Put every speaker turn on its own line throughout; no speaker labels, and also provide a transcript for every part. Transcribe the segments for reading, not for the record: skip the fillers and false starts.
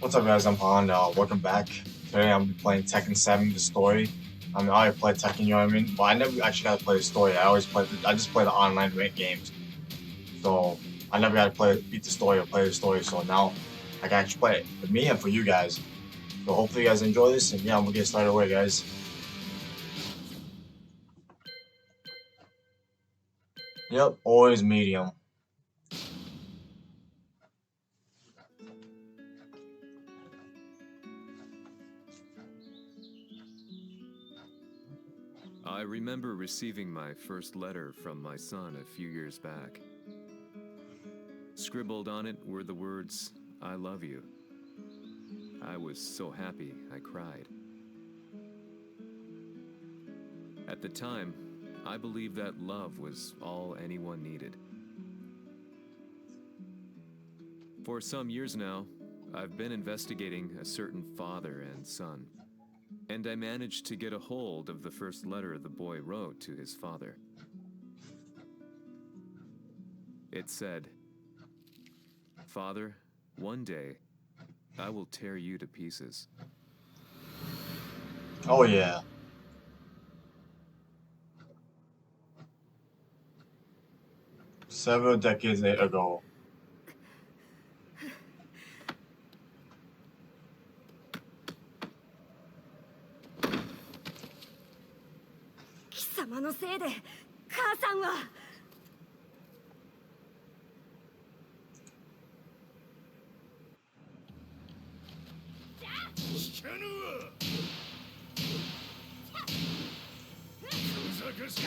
What's up, guys? I'm Han. Welcome back. Today I'm playing Tekken 7, the story. I already played Tekken, you know what I mean? But I never actually got to play the story. I just play the online games. So I never got to beat the story or play the story. So now I can actually play it for me and for you guys. So hopefully you guys enjoy this. And yeah, I'm gonna get started away, guys. Yep, always medium.
I remember receiving my first letter from my son a few years back. Scribbled on it were the words, "I love you." I was so happy I cried. At the time, I believed that love was all anyone needed. For some years now, I've been investigating a certain father and son, and I managed to get a hold of the first letter the boy wrote to his father. It said, "Father, one day, I will tear you to pieces."
Oh yeah. Several decades ago.
貴様のせいで母さんは。
聞かぬわ。小賢しい。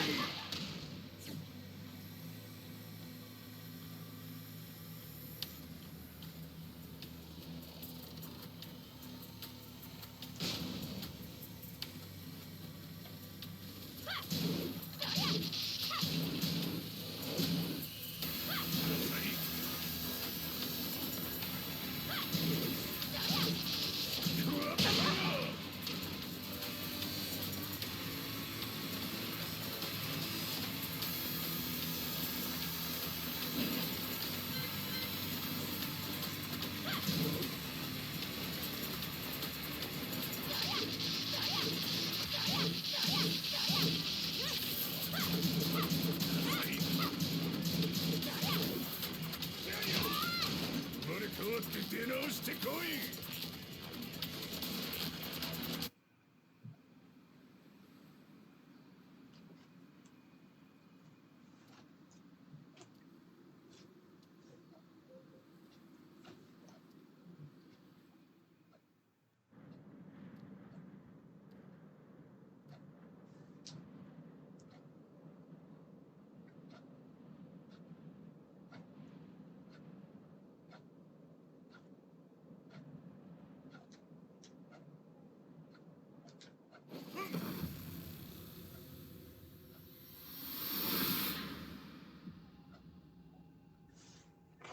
出直してこい。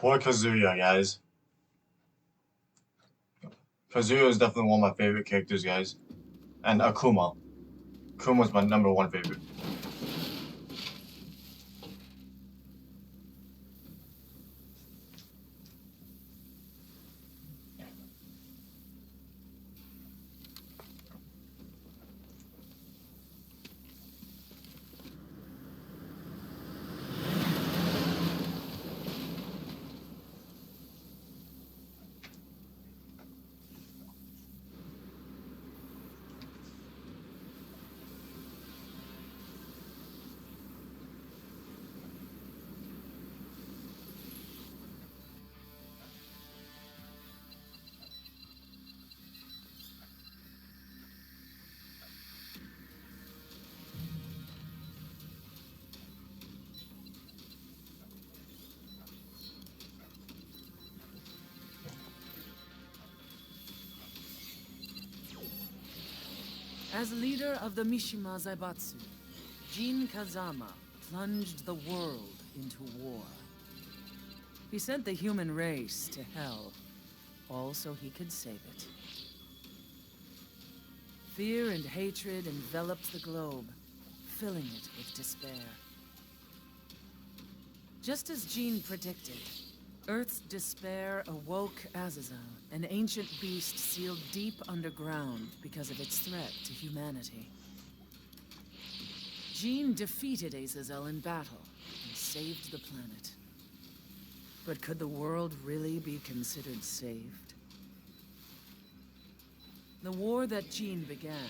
Poor Kazuya, guys. Kazuya is definitely one of my favorite characters, guys. And Akuma. Akuma's my #1 favorite.
As leader of the Mishima Zaibatsu, Jin Kazama plunged the world into war. He sent the human race to hell, all so he could save it. Fear and hatred enveloped the globe, filling it with despair. Just as Jin predicted, Earth's despair awoke Azazel, an ancient beast sealed deep underground because of its threat to humanity. Jean defeated Azazel in battle and saved the planet. But could the world really be considered saved? The war that Jean began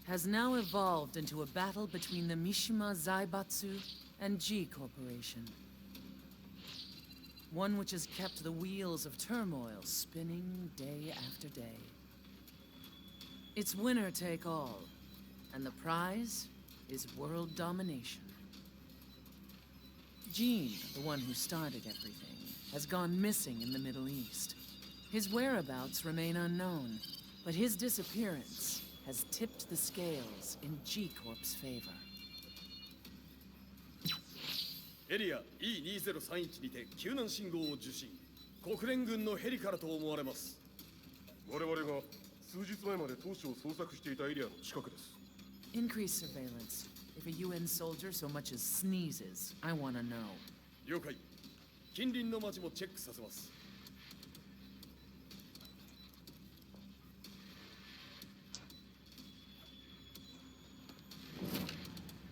has now evolved into a battle between the Mishima Zaibatsu and G Corporation. One which has kept the wheels of turmoil spinning day after day. It's winner take all, and the prize is world domination. Jean, the one who started everything, has gone missing in the Middle East. His whereabouts remain unknown, but his disappearance has tipped the scales in G Corp's favor.
エリア E2031 にて救難信号を受信。国連軍のヘリからと思われます。
我々が数日前まで当初を捜索していたエリアの近くです。
Increase surveillance. If a UN soldier so much as sneezes, I want to know.
了解。近隣の町もチェックさせます。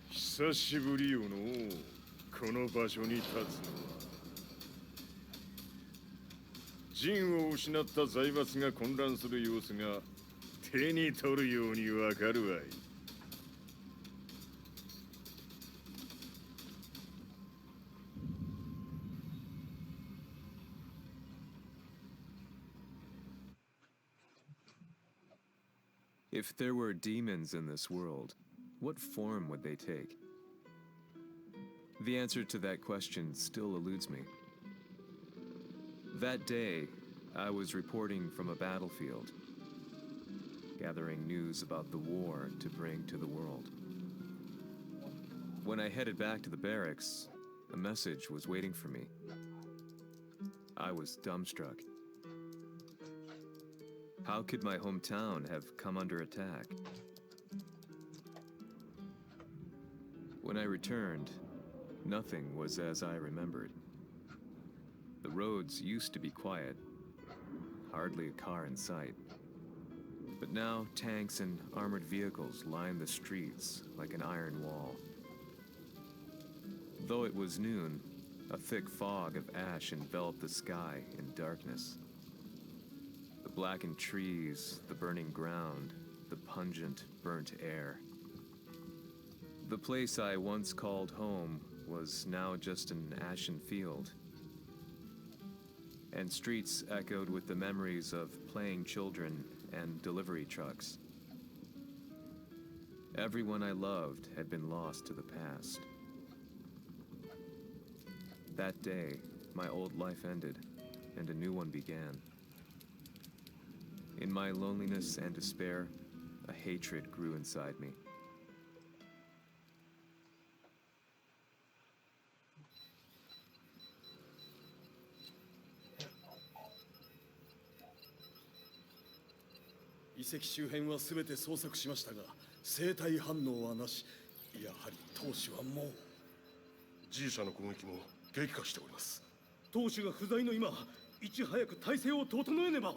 久しぶりよのこの場所に立つのは。陣を失った財閥が混乱する様子が手に取るようにわかるわい。
If there were demons in this world, what form would they take? The answer to that question still eludes me. That day, I was reporting from a battlefield, gathering news about the war to bring to the world. When I headed back to the barracks, a message was waiting for me. I was dumbstruck. How could my hometown have come under attack? When I returned, nothing was as I remembered. The roads used to be quiet, hardly a car in sight. But now tanks and armored vehicles line the streets like an iron wall. Though it was noon, a thick fog of ash enveloped the sky in darkness. The blackened trees, the burning ground, the pungent, burnt air. The place I once called home was now just an ashen field. And streets echoed with the memories of playing children and delivery trucks. Everyone I loved had been lost to the past. That day, my old life ended, and a new one began. In my loneliness and despair, a hatred grew inside me.
「遺跡周辺はすべて捜索しましたが、生体反応はなし。やはり当主はもう。
G 社の攻撃も激化しております。
当主が不在の今、いち早く体制を整えねば。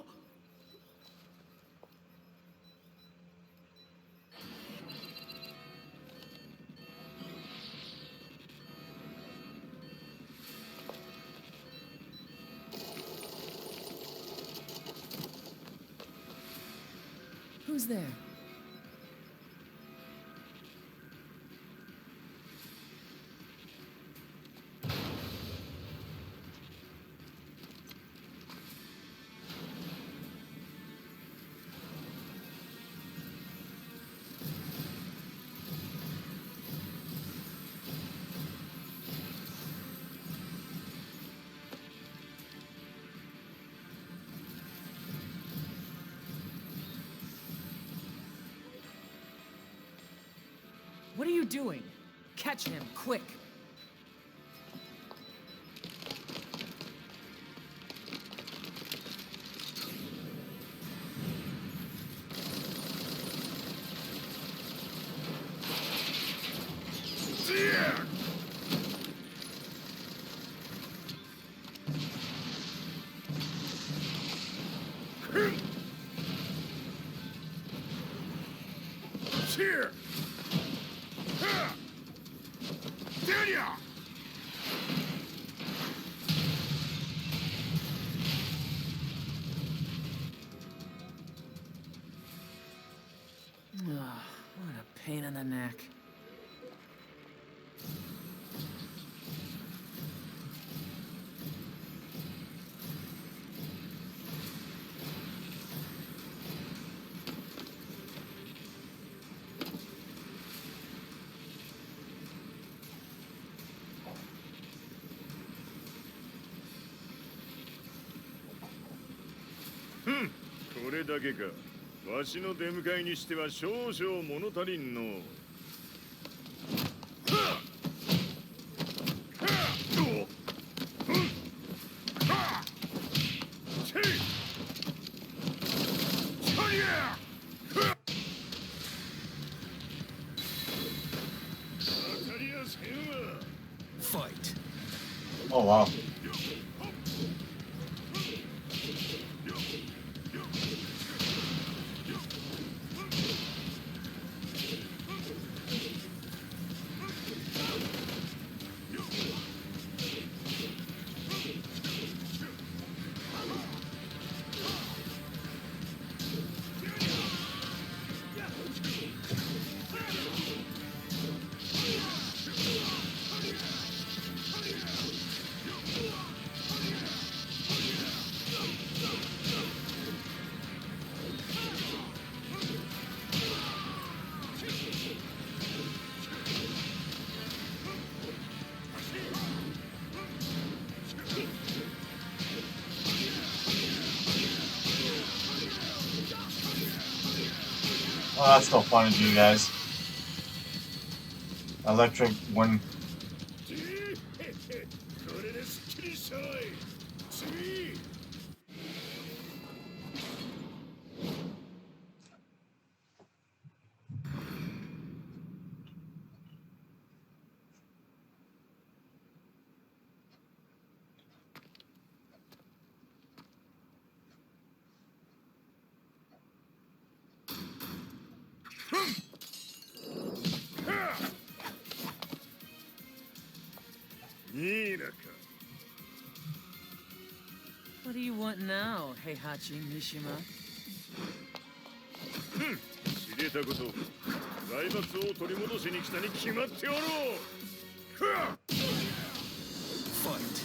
Who's there? What are you doing? Catch him, quick!
Here.
What a pain in the neck.
Hmm. これだけか。わしの出迎えにしては少々物足りんの。
Fight.
Oh wow. Oh, that's still fun to do, guys. Electric one.
What do you want now, Heihachi Mishima?
知れたこと。財閥を取り戻しに来たに決まっておろう。
Fight.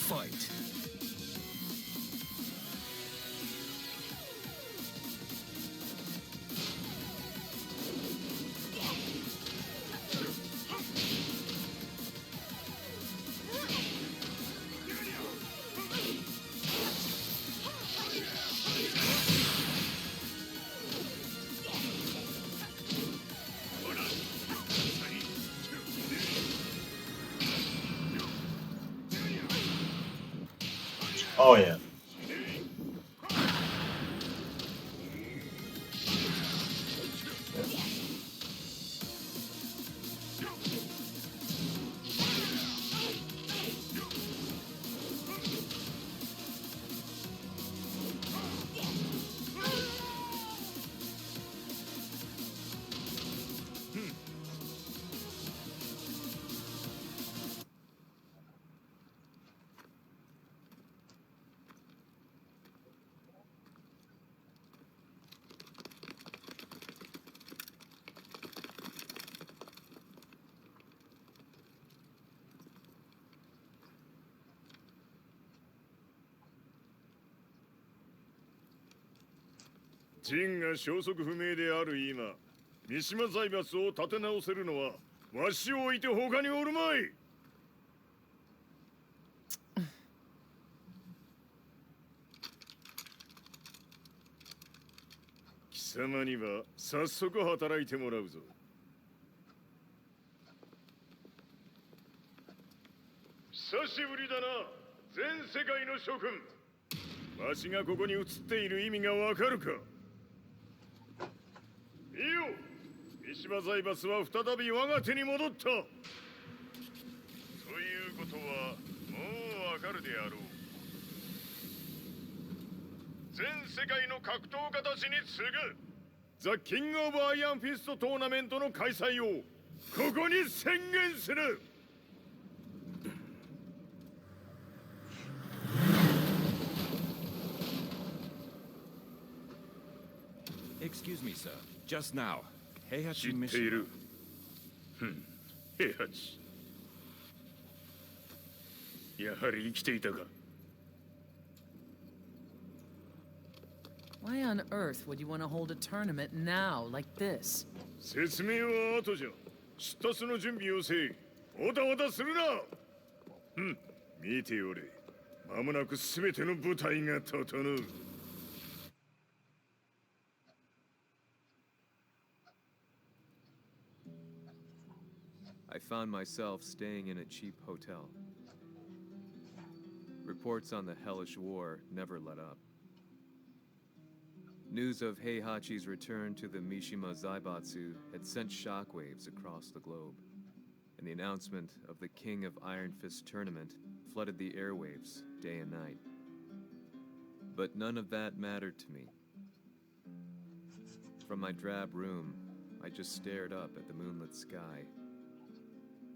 Fight.
Oh yeah.
ジンが消息不明である今、三島財閥を立て直せるのはわしを置いて他におるまい。貴様には早速働いてもらうぞ。久しぶりだな、全世界の諸君。わしがここに映っている意味がわかるか。見よ、三島財閥は再び我が手に戻った。ということはもうわかるであろう。全世界の格闘家たちに次ぐザ・キング・オブ・アイアンフィストトーナメントの開催をここに宣言する。
Excuse me, sir. Just now,
知っている。平八。やはり生きていたか。
Why on earth would you want to hold a tournament now, like this?
説明は後じゃ。出立の準備をせい。おたおたするな。見ておれ。間もなくすべての部隊が整う。
I found myself staying in a cheap hotel. Reports on the hellish war never let up. News of Heihachi's return to the Mishima Zaibatsu had sent shockwaves across the globe, and the announcement of the King of Iron Fist tournament flooded the airwaves day and night. But none of that mattered to me. From my drab room, I just stared up at the moonlit sky,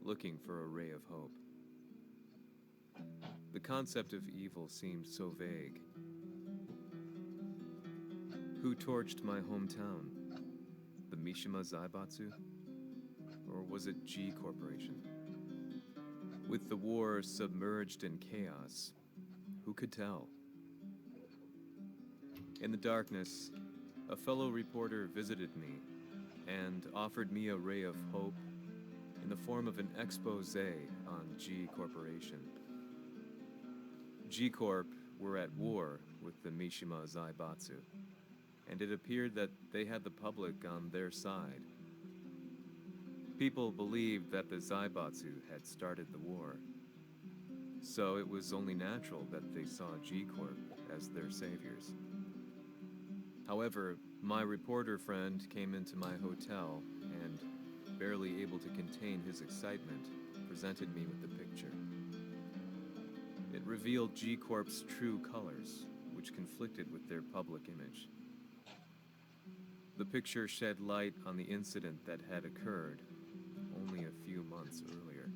looking for a ray of hope. The concept of evil seemed so vague. Who torched my hometown? The Mishima Zaibatsu? Or was it G Corporation? With the war submerged in chaos, who could tell? In the darkness, a fellow reporter visited me and offered me a ray of hope in the form of an expose on G Corporation. G Corp were at war with the Mishima Zaibatsu, and it appeared that they had the public on their side. People believed that the Zaibatsu had started the war, so it was only natural that they saw G Corp as their saviors. However, my reporter friend came into my hotel and, barely able to contain his excitement, presented me with the picture. It revealed G Corp's true colors, which conflicted with their public image. The picture shed light on the incident that had occurred only a few months earlier.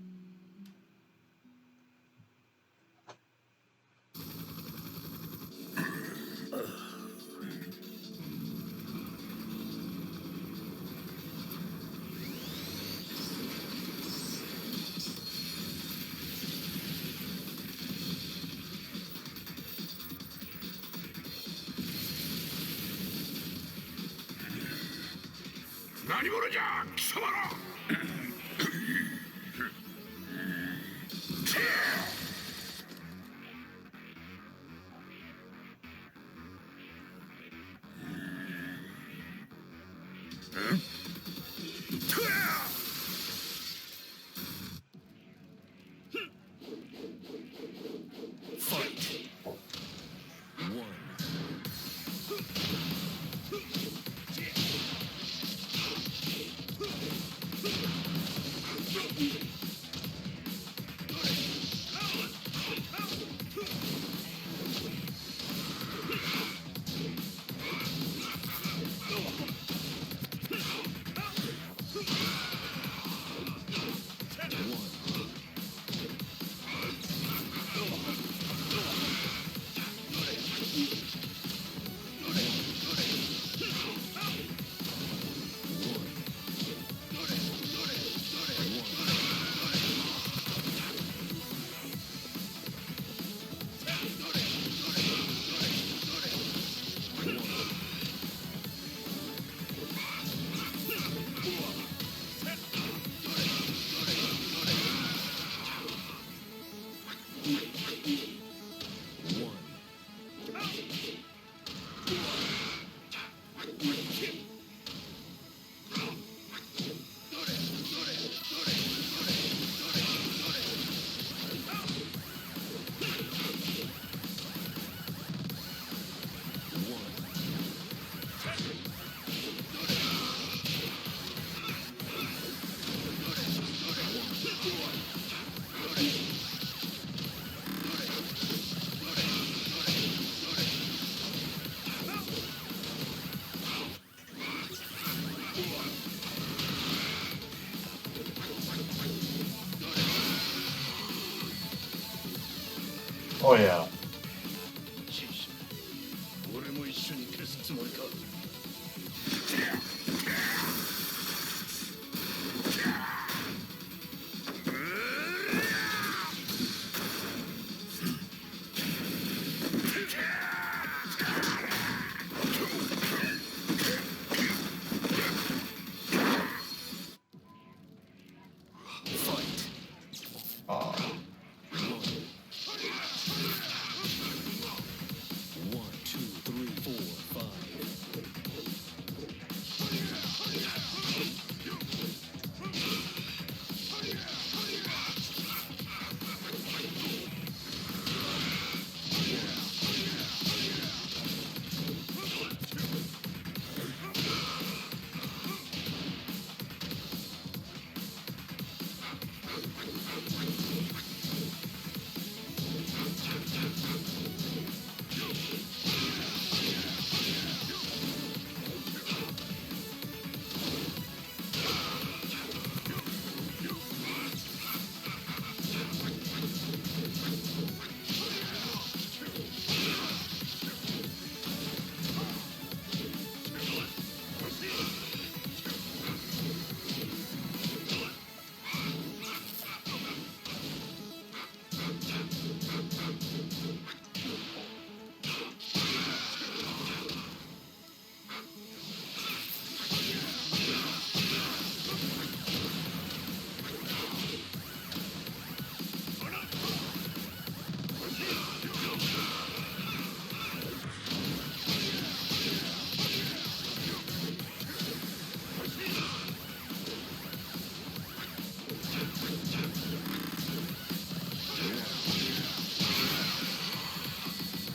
Oh yeah.
俺も一緒に消すつもりか。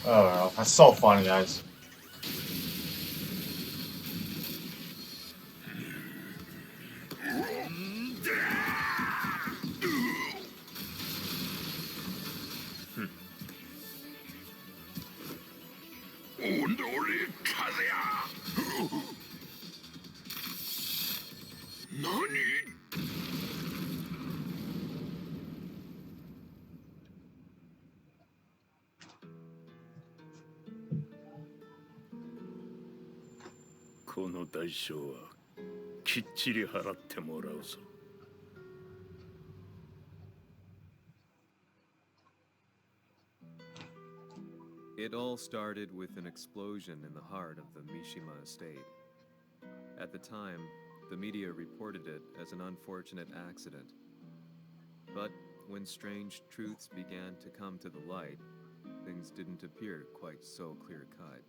Uh, oh, that's so funny, guys.
Nani? この代償はきっちり払ってもらうぞ。
It all started with an explosion in the heart of the Mishima estate. At the time, the media reported it as an unfortunate accident. But when strange truths began to come to the light, things didn't appear quite so clear-cut.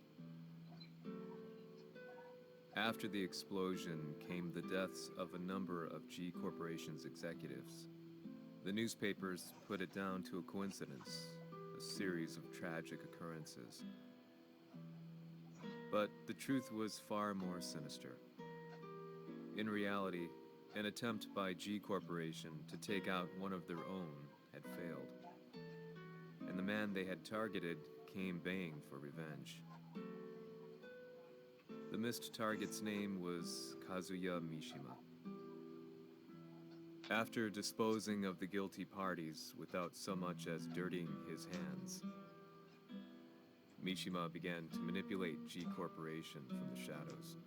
After the explosion came the deaths of a number of G Corporation's executives. The newspapers put it down to a coincidence, a series of tragic occurrences. But the truth was far more sinister. In reality, an attempt by G Corporation to take out one of their own had failed. And the man they had targeted came baying for revenge. The missed target's name was Kazuya Mishima. After disposing of the guilty parties without so much as dirtying his hands, Mishima began to manipulate G Corporation from the shadows.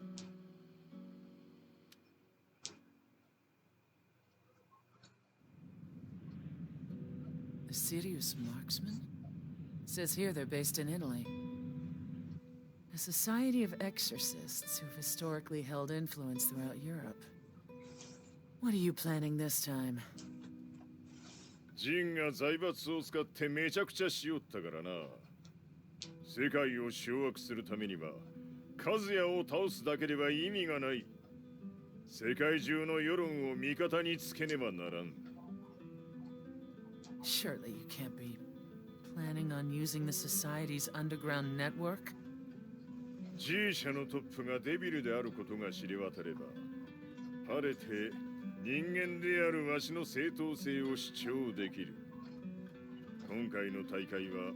A serious marksman? It says here they're based in Italy. A society of exorcists who've historically held influence throughout Europe. What are you planning this time?
ジンが財閥を使ってめちゃくちゃしよったからな。世界を掌握するためには、カズヤを倒すだけでは意味がない。世界中の世論を味方につけねばならん。
Surely you can't be planning on using the society's underground network?
G 社のトップがデビルであることが知れ渡れば、晴れて人間であるわしの正当性を主張できる。今回の大会は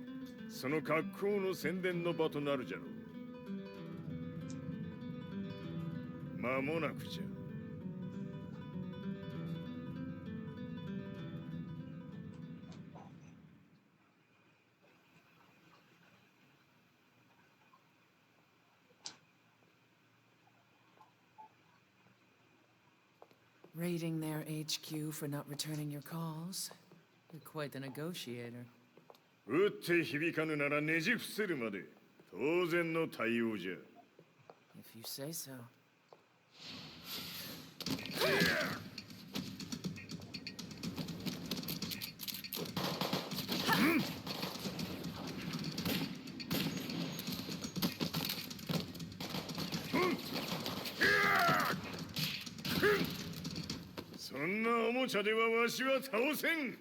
その格好の宣伝の場となるじゃろう。間もなくじゃ。
Raiding their HQ for not returning your calls. You're quite the negotiator.
打って響かぬならねじ伏せるまで当然の対応じゃ。
If you say so.
Hmm? そんなおもちゃではわしは倒せん。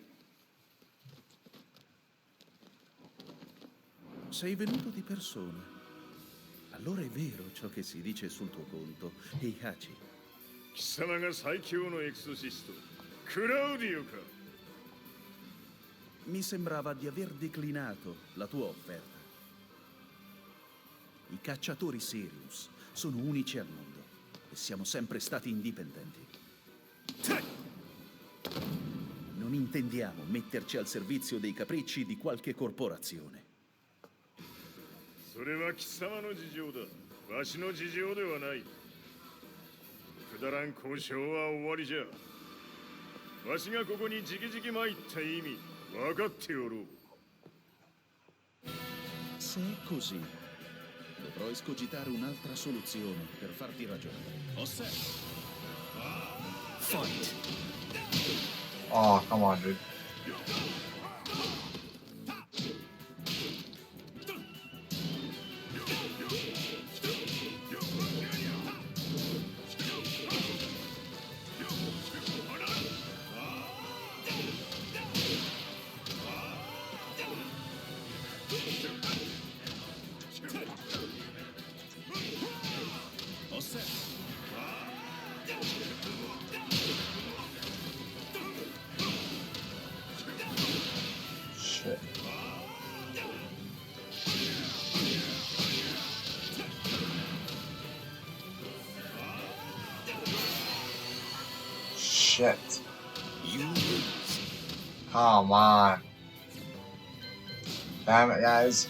Sei venuto di persona. Allora è vero ciò che si dice sul tuo conto, Heihachi.
貴様が最強のエクソシスト、クラウディオか。
Mi sembrava di aver declinato la tua offerta. I cacciatori Sirius sono unici al mondo e siamo sempre stati indipendenti. Non intendiamo metterci al servizio dei capricci di qualche corporazione.
それは貴様の事情だ。わしの事情ではない。くだらん交渉は終わりじゃ。わしがここに直々参った意味、分かっておろう。
Se è così, dovrò escogitare un'altra soluzione per farti ragionare. Osserva.
Fight!
Oh, come on, dude. Shit. Shit. Come on. Damn it, guys.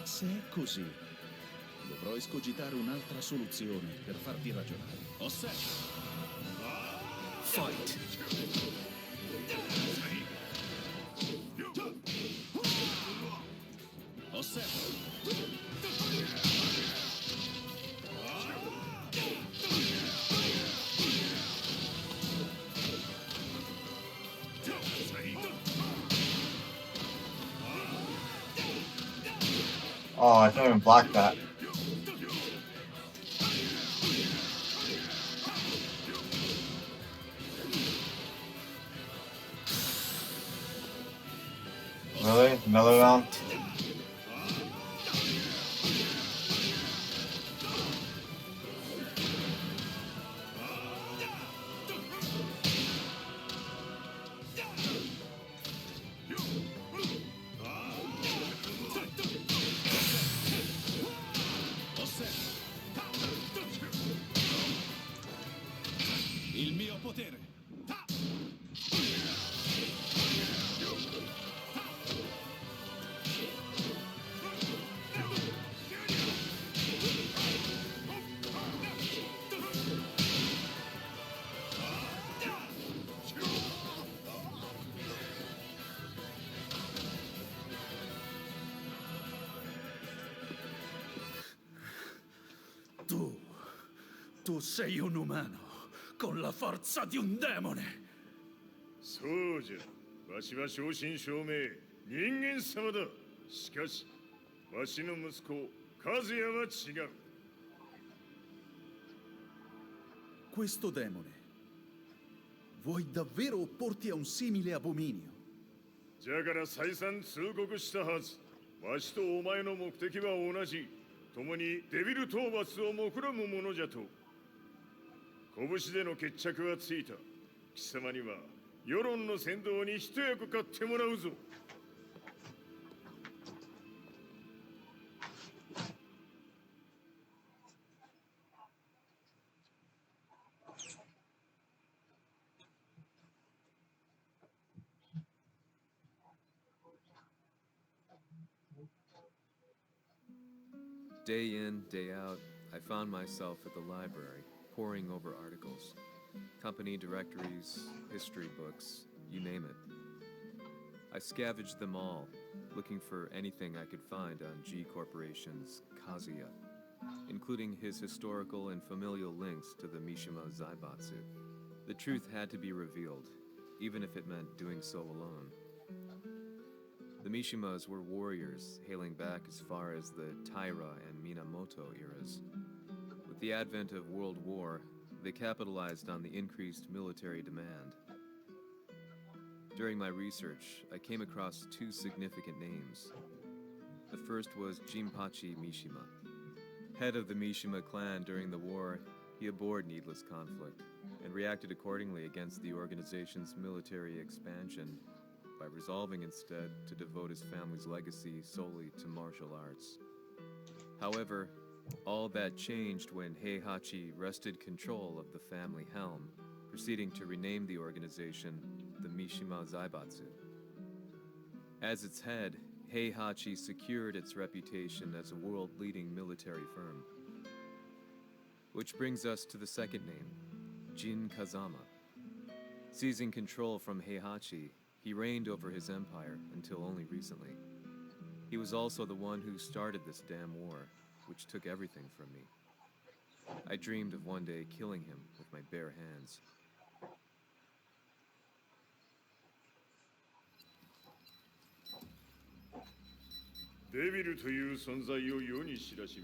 Se è così, dovrò escogitare un'altra soluzione per farti ragionare. Osserva.
Fight!
Osserva.
Oh, I can't even block that. Really? Another round?
Il mio potere. Tu sei un umano con la forza di un demone.
そうじゃ。わしは正真正銘人間様だ。しかし、わしの息子和也は違う。
Questo demone. Vuoi davvero opporti a un simile abominio?
じゃから再三通告したはず。わしとお前の目的は同じ。共にデビル討伐を目論むものじゃと。拳での決着はついた。貴様には世論の先導に一役買ってもらうぞ。
Day in, day out, I found myself at the library, poring over articles. Company directories, history books, you name it. I scavenged them all, looking for anything I could find on G Corporation's Kazuya, including his historical and familial links to the Mishima Zaibatsu. The truth had to be revealed, even if it meant doing so alone. The Mishimas were warriors hailing back as far as the Taira and Minamoto eras. With the advent of World War, they capitalized on the increased military demand. During my research, I came across two significant names. The first was Jinpachi Mishima. Head of the Mishima clan during the war, he abhorred needless conflict and reacted accordingly against the organization's military expansion by resolving instead to devote his family's legacy solely to martial arts. However, all that changed when Heihachi wrested control of the family helm, proceeding to rename the organization the Mishima Zaibatsu. As its head, Heihachi secured its reputation as a world-leading military firm. Which brings us to the second name, Jin Kazama. Seizing control from Heihachi, he reigned over his empire until only recently. He was also the one who started this damn war, which took everything from me. I dreamed of one day killing him with my bare hands.
Devil という存在を世に知らし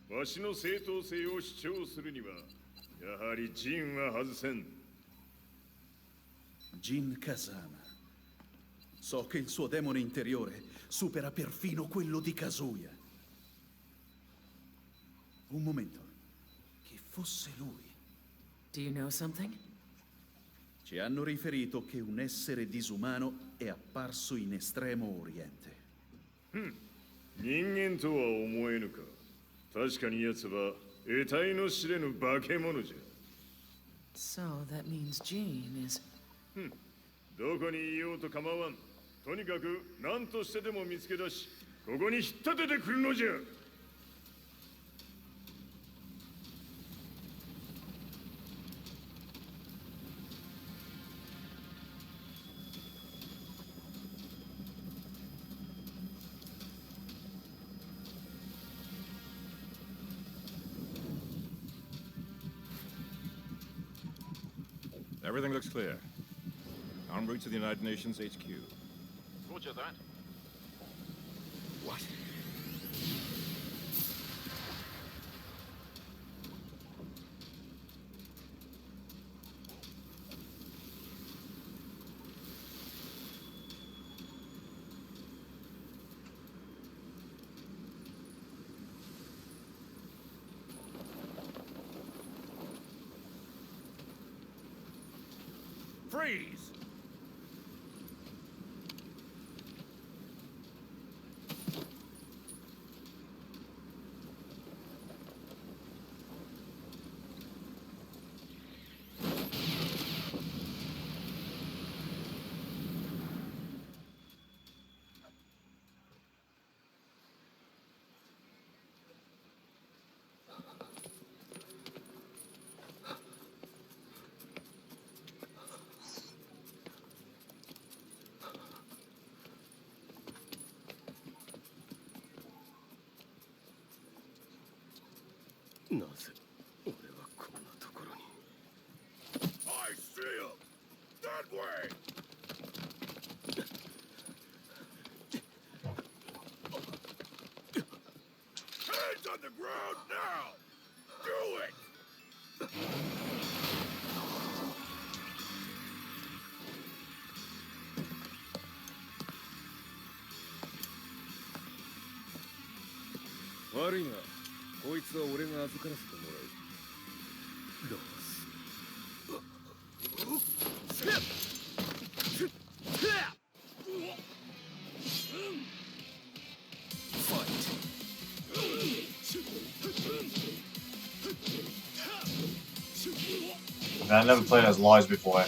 め、わしの正当性を主張するには、やはりジンは外せん。
Jin Kazama. So che il suo demone interiore supera perfino quello di Kazuya. Un momento. Chi fosse lui?
Do you know something?
Ci hanno riferito che un essere disumano è apparso in Estremo Oriente.
人間とは思えぬか。確かに奴は得体の知れぬ化け物じゃ。
So that means Jean is...
どこにいようと構わん。とにかく何としてでも見つけ出し、ここに引っ立ててくるのじゃ。
Everything looks clear. En route to the United Nations HQ.
Roger that.
What?
Freeze!
I see him! That way! Hands on the ground now! Do it!
I never played as Lars before.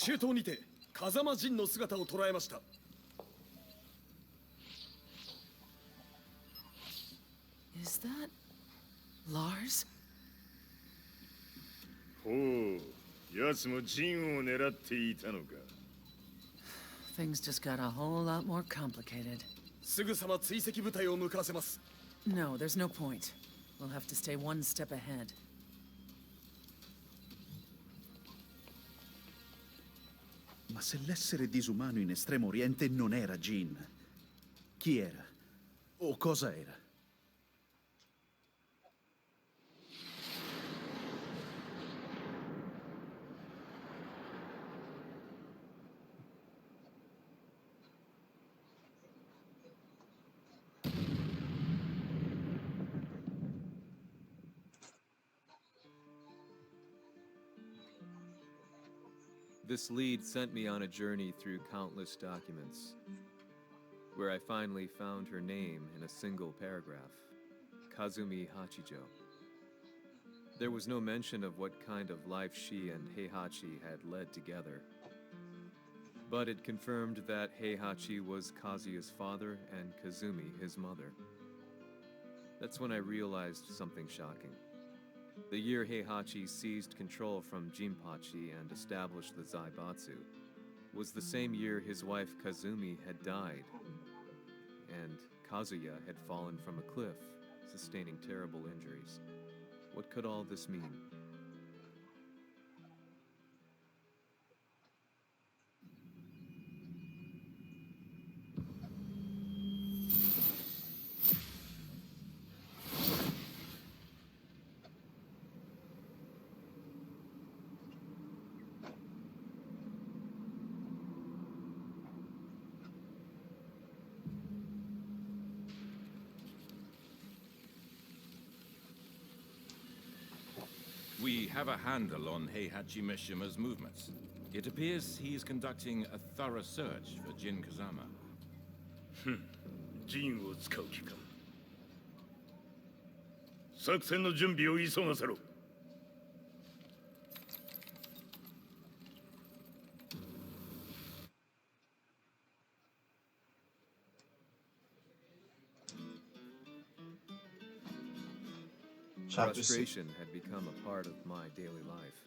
中東にて風間陣の姿を捉えました。
Is that Lars?
ほう、奴も陣を狙っていたのか。
Things just got a whole lot more complicated.
すぐさま追跡部隊を向かわせます。
No, there's no point. We'll have to stay one step ahead.
Ma se l'essere disumano in Estremo Oriente non era Jin, chi era? O cosa era?
This lead sent me on a journey through countless documents, where I finally found her name in a single paragraph, Kazumi Hachijo. There was no mention of what kind of life she and Heihachi had led together, but it confirmed that Heihachi was Kazuya's father and Kazumi his mother. That's when I realized something shocking. The year Heihachi seized control from Jinpachi and established the Zaibatsu was the same year his wife Kazumi had died, and Kazuya had fallen from a cliff, sustaining terrible injuries. What could all this mean?
We have a handle on Heihachi Mishima's movements. It appears he is conducting a thorough search for Jin Kazama.
陣を使う気か。作戦の準備を急がせろ。
Chapter 6.
Frustration had become a part of my daily life.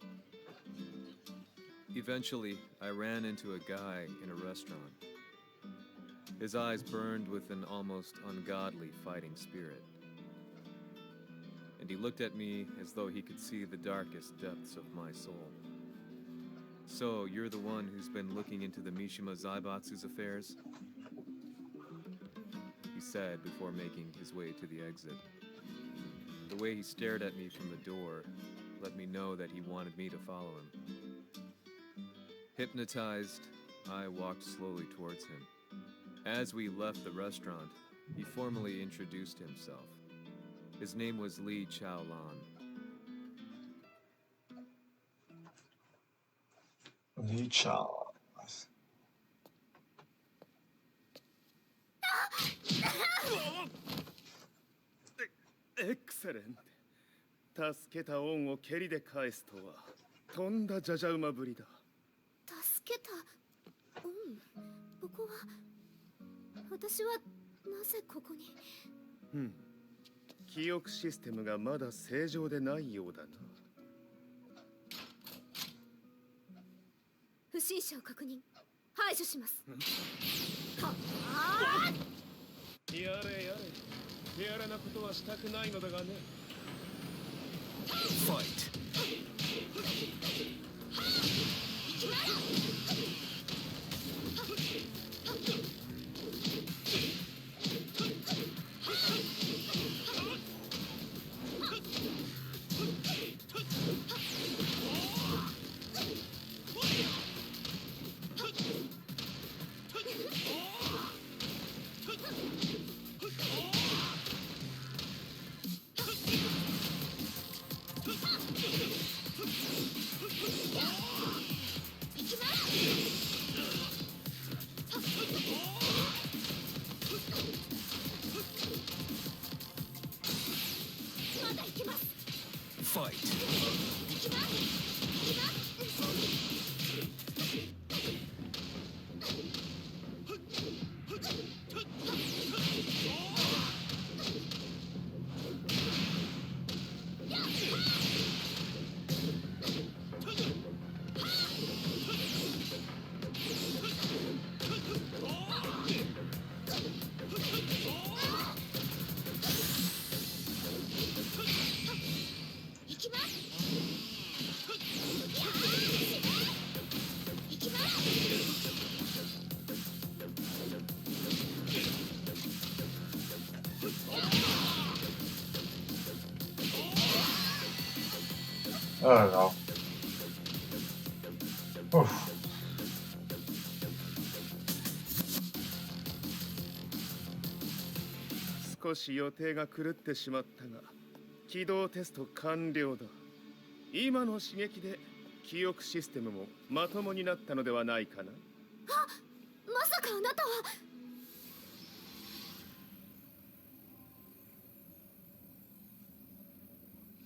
Eventually, I ran into a guy in a restaurant. His eyes burned with an almost ungodly fighting spirit. And he looked at me as though he could see the darkest depths of my soul. So, you're the one who's been looking into the Mishima Zaibatsu's affairs? He said before making his way to the exit. The way he stared at me from the door let me know that he wanted me to follow him. Hypnotized, I walked slowly towards him. As we left the restaurant, he formally introduced himself. His name was Li Chaolan.
Li Chao.
Excellent. 助けた恩を蹴りで返すとはとんだじゃじゃ馬ぶりだ。
助けたここは私はなぜここに。
記憶システムがまだ正常でないようだな。
不審者を確認排除します。
やれやれ、手荒なことはしたくないのだがね。
Fight! Fight!
I don't know. Oof.
少し予定が狂ってしまったが、起動テスト完了だ。今の刺激で記憶システムもまともになったのではないかな。
まさかあなたは。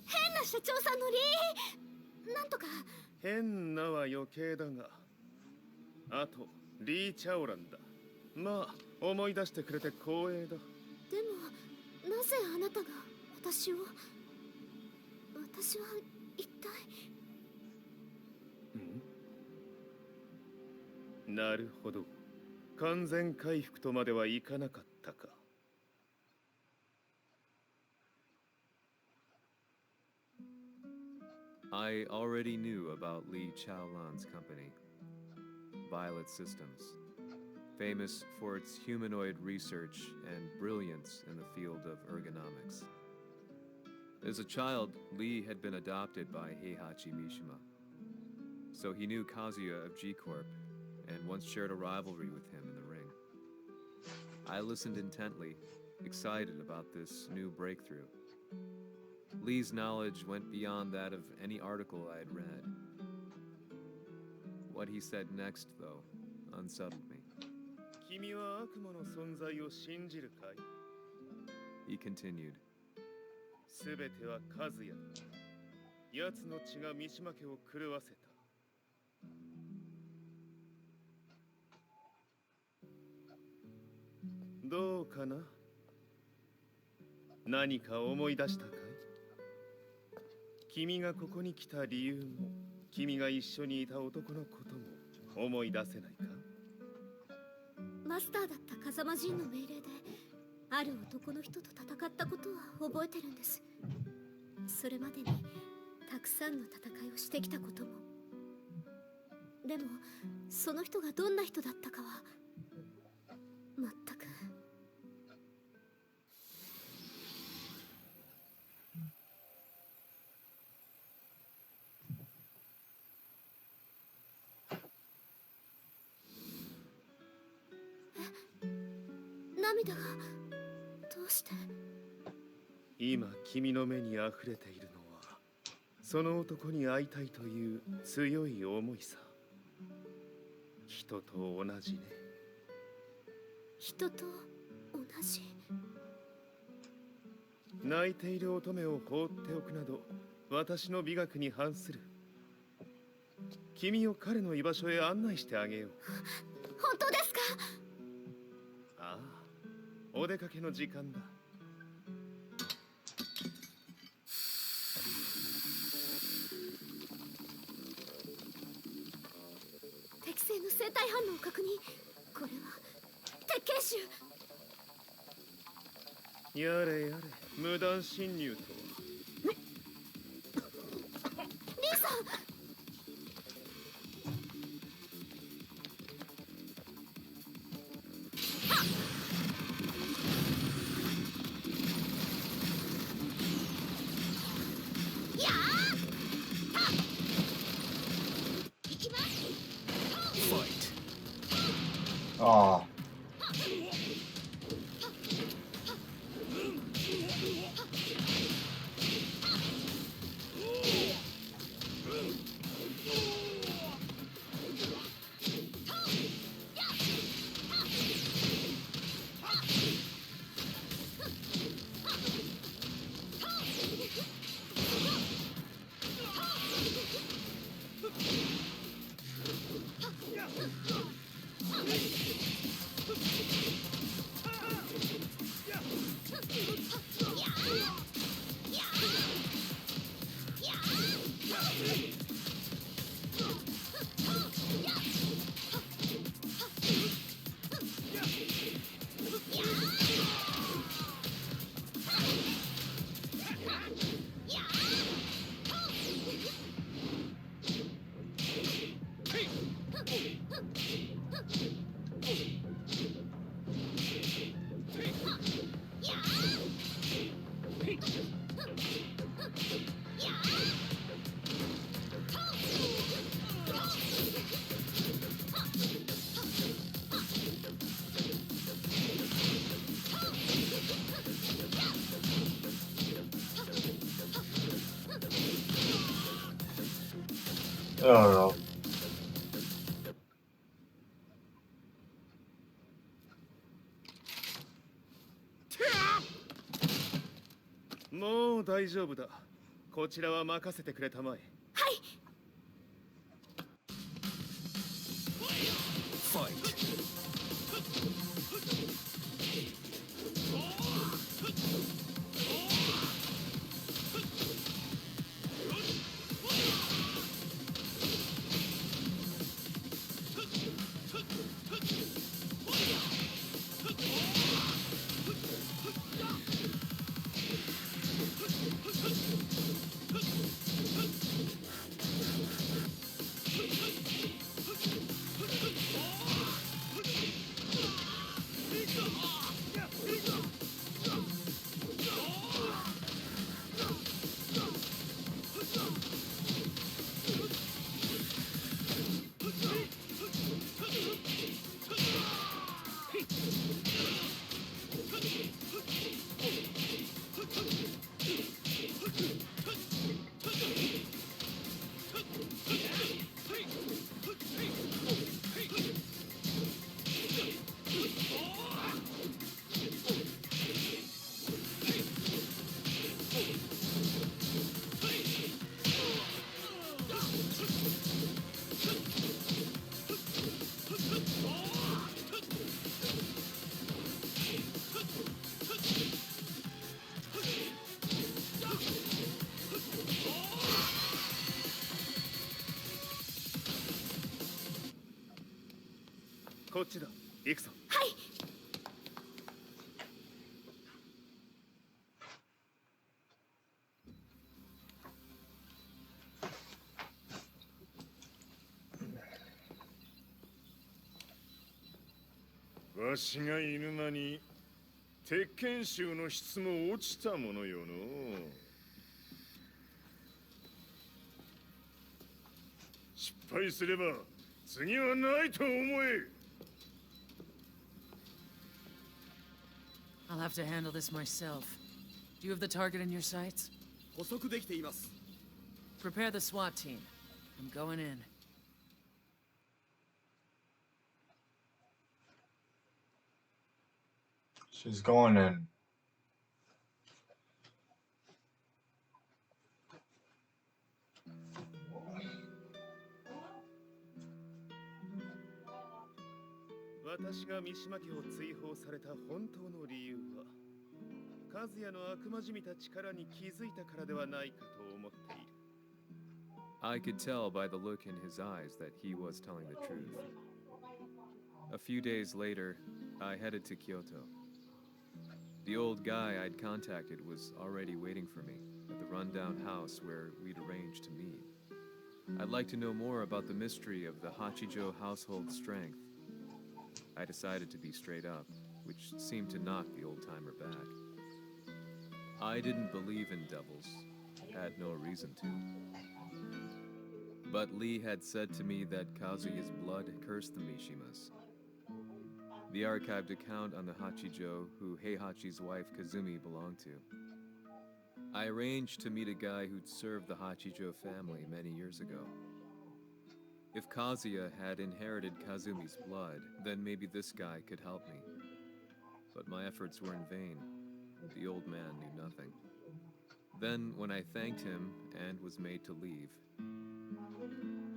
変な社長さんのなんとか。
変なは余計だが、あとリー・チャオランだ。まあ思い出してくれて光栄だ。
でもなぜあなたが私は一体。
なるほど。完全回復とまではいかなかったか。
I already knew about Li Chaolan's company, Violet Systems, famous for its humanoid research and brilliance in the field of ergonomics. As a child, Li had been adopted by Heihachi Mishima, so he knew Kazuya of G-Corp and once shared a rivalry with him in the ring. I listened intently, excited about this new breakthrough. Lee's knowledge went beyond that of any article I had read. What he said next, though, unsettled me.
君は悪魔の存在を信じるかい?
He continued.
すべてはカズヤ。奴の血が三島家を狂わせた。どうかな？何か思い出したかい？君がここに来た理由も、君が一緒にいた男のことも思い出せないか？
マスターだった風間陣の命令である男の人と戦ったことは覚えてるんです。それまでにたくさんの戦いをしてきたことも。でもその人がどんな人だったかは全く。涙がどうして？
今君の目に溢れているのはその男に会いたいという強い思いさ。人と同じね。
人と同じ。
泣いている乙女を放っておくなど私の美学に反する。君を彼の居場所へ案内してあげよう。
本当ですか？
ああ、お出かけの時間だ。
適正の生体反応を確認。これは鉄拳臭。
やれやれ、無断侵入とは。
リーさん。
Ah. I don't know.
もう大丈夫だ。こちらは任せてくれたまえ。
はい。
Fight.
Kochi こっちだ。行くぞ。
はい。
わしがいる間に鉄拳衆の質も落ちたものよの。失敗すれば次はないと思え。
I'll have to handle this myself. Do you have the target in your sights?
捕捉できています。
Prepare the SWAT team. I'm going in.
She's going in.
I 私が三島家を追放された本当の理由は、和也の悪魔じみた力に気づいたからではないかと思っている。
I could tell by the look in his eyes that he was telling the truth. A few days later, I headed to Kyoto. The old guy I'd contacted was already waiting for me at the rundown house where we'd arranged to meet. I'd like to know more about the mystery of the Hachijo household strength. I decided to be straight up, which seemed to knock the old-timer back. I didn't believe in devils, had no reason to. But Lee had said to me that Kazuya's blood cursed the Mishimas. The archived account on the Hachijo who Heihachi's wife Kazumi belonged to. I arranged to meet a guy who'd served the Hachijo family many years ago. If Kazuya had inherited Kazumi's blood, then maybe this guy could help me. But my efforts were in vain. The old man knew nothing. Then, when I thanked him and was made to leave,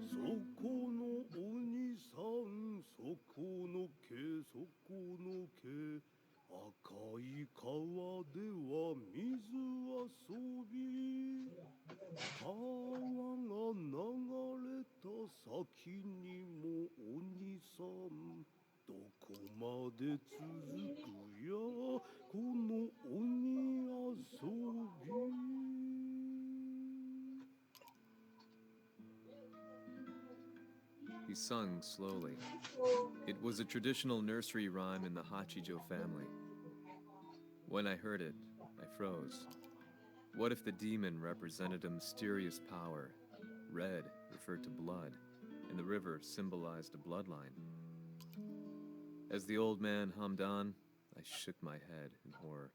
そこの鬼さん、そこの毛、そこの毛、赤い川では水遊び、川が流れた先にも鬼さん、どこまで続くやこの鬼遊び。
he sung slowly. It was a traditional nursery rhyme in the Hachijo family. When I heard it, I froze. What if the demon represented a mysterious power? Red referred to blood, and the river symbolized a bloodline. As the old man hummed on, I shook my head in horror.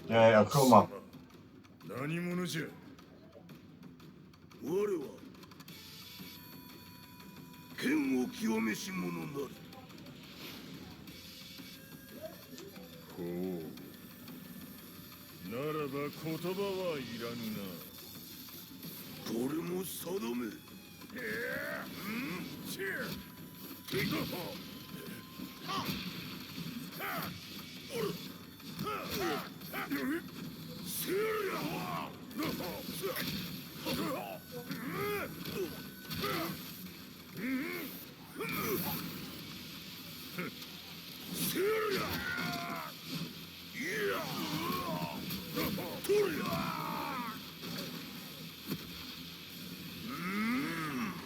Yeah, Akuma.
何者じゃ。
我は剣を極めし者なり。
ほう。ならば言葉はいらぬな。
これも定め。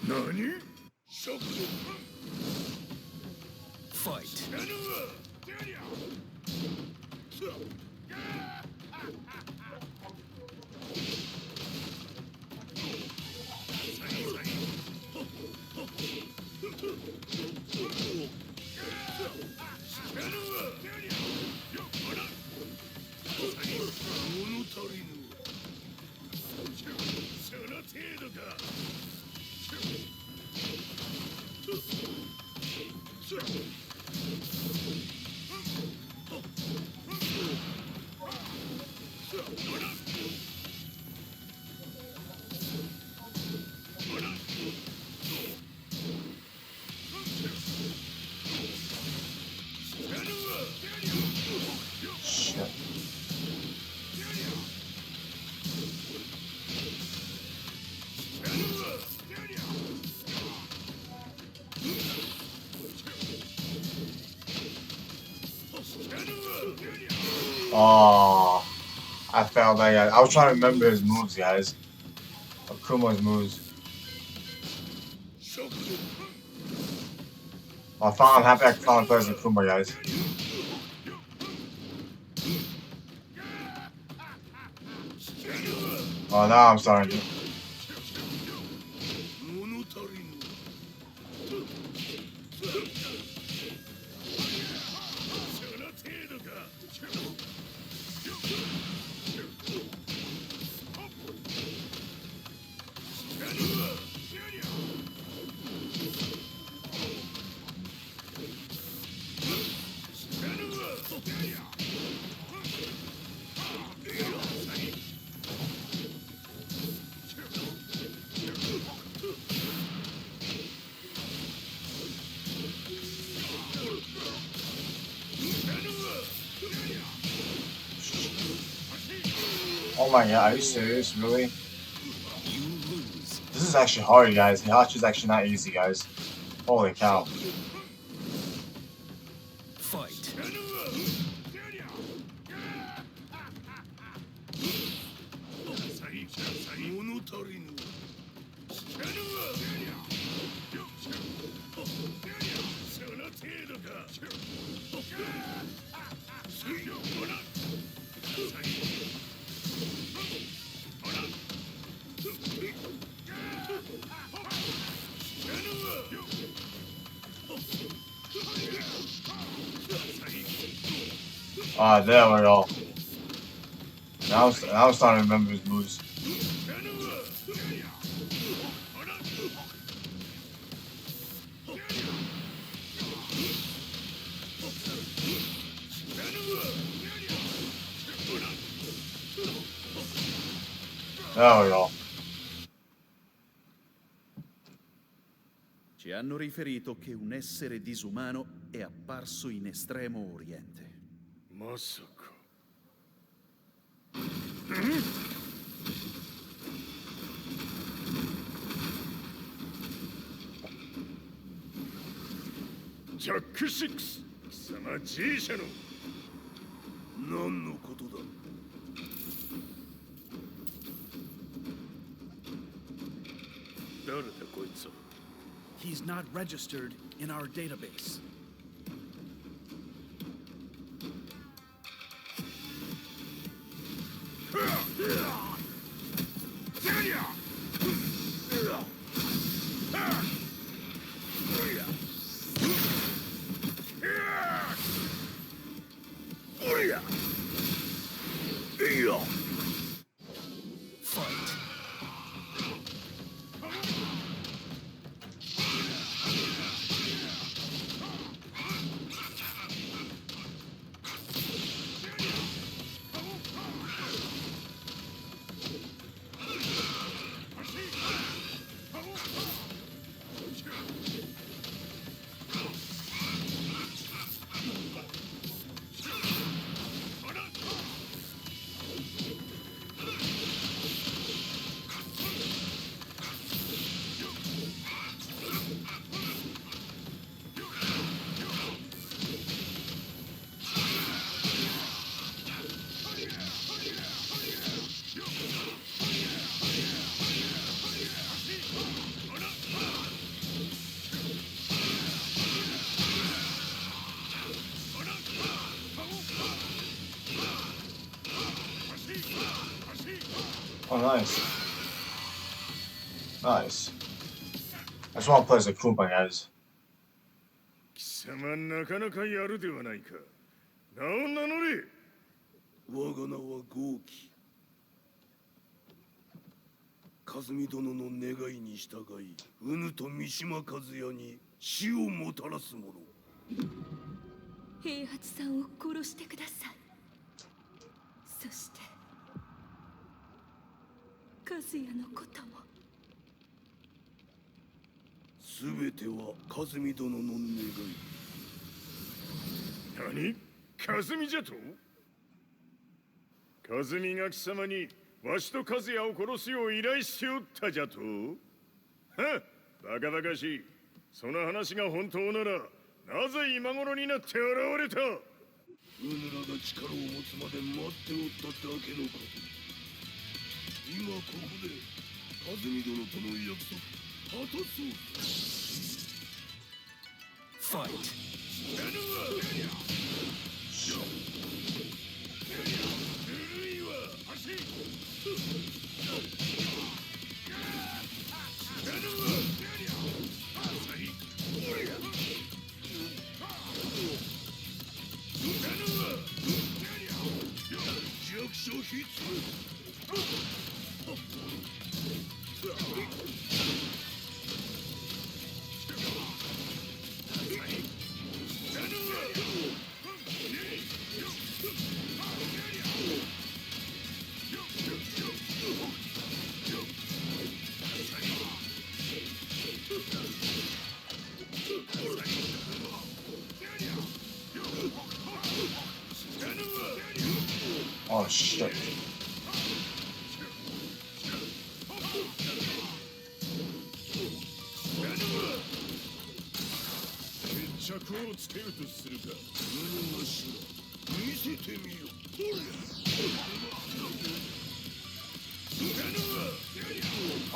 何
Fight.
物足りぬ。
その程度か。
Shit. Oh, I failed that guy. I was trying to remember his moves, guys. Akuma's moves. I'm happy I finally played as Akuma, guys. Oh, now I'm starting to.
物足りぬ。
その程度か。
Oh my god, are you serious? Really? This is actually hard, guys. Hihachi's actually not easy, guys. Holy cow.
Fight.
物足りぬ。
その程度か。
Ah, there we go. Now I'm starting to remember his moves. There we go.
Ci hanno riferito che un essere disumano è apparso in Estremo Oriente.
まさか。ジャック6、貴様 G 社の。
何のことだ。
誰だこいつは。
He's not registered in our database.
Oh, nice. Nice. I just want to play as a Koopa, guys.
貴様なかなかやるではないか。名を名乗れ。
我が名は豪輝。和美殿の願いに従い、うぬと三島和也に死をもたらす者。
平八さんを殺してください。そして和也のことも。
すべては和美殿の願い。
何？和美じゃと？和美が貴様にわしと和也を殺すよう依頼しておったじゃと？はっ、バカバカしい。その話が本当なら、なぜ今頃になって現れた？
うぬらが力を持つまで待っておっただけのこと。今ここで和美殿との約束果たそう。
ファイト。
弱小必
Oh shit.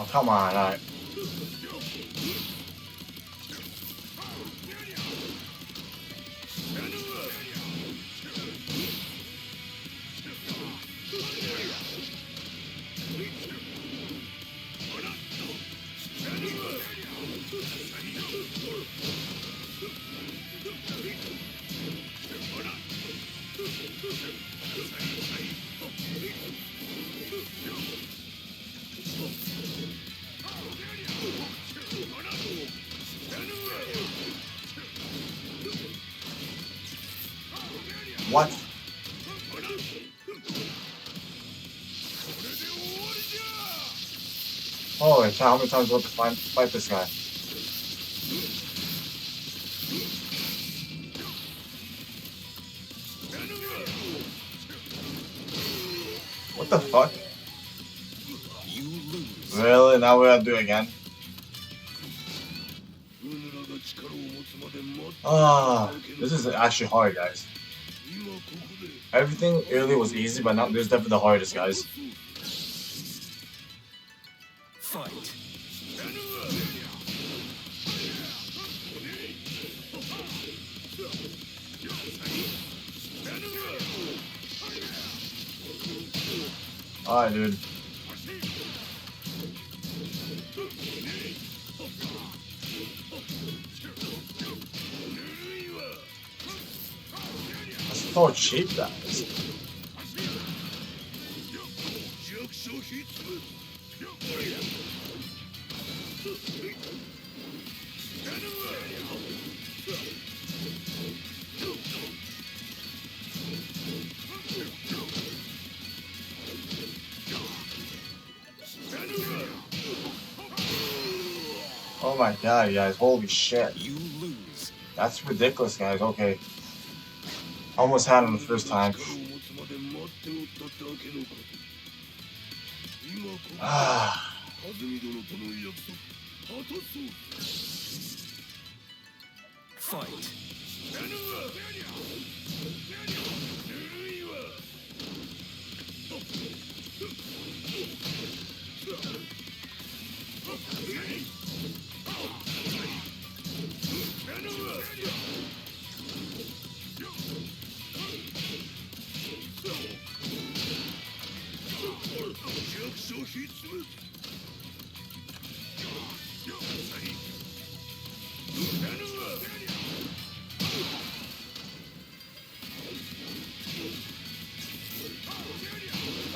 Oh, come on, alright. What? Holy cow, how many times do I have to fight this guy? What the fuck? Really? Now we gotta do it again? Ah, this is actually hard, guys. Everything earlier was easy, but now this is definitely the hardest, guys.
Fight.
Alright, dude. That's so cheap, guys. Oh my god, guys. Holy shit.
You lose.
That's ridiculous, guys. Okay. Almost had him the first time. Ah.
Fight.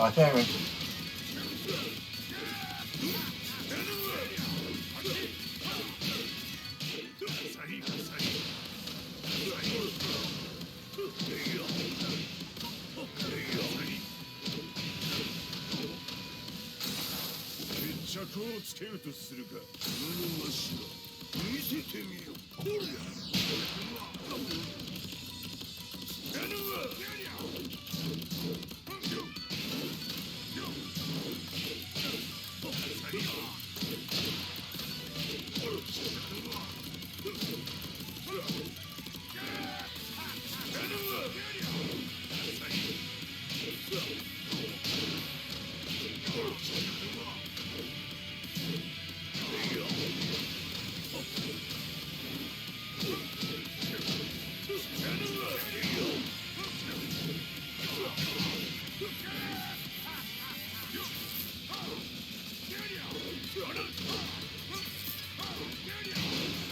I can't even.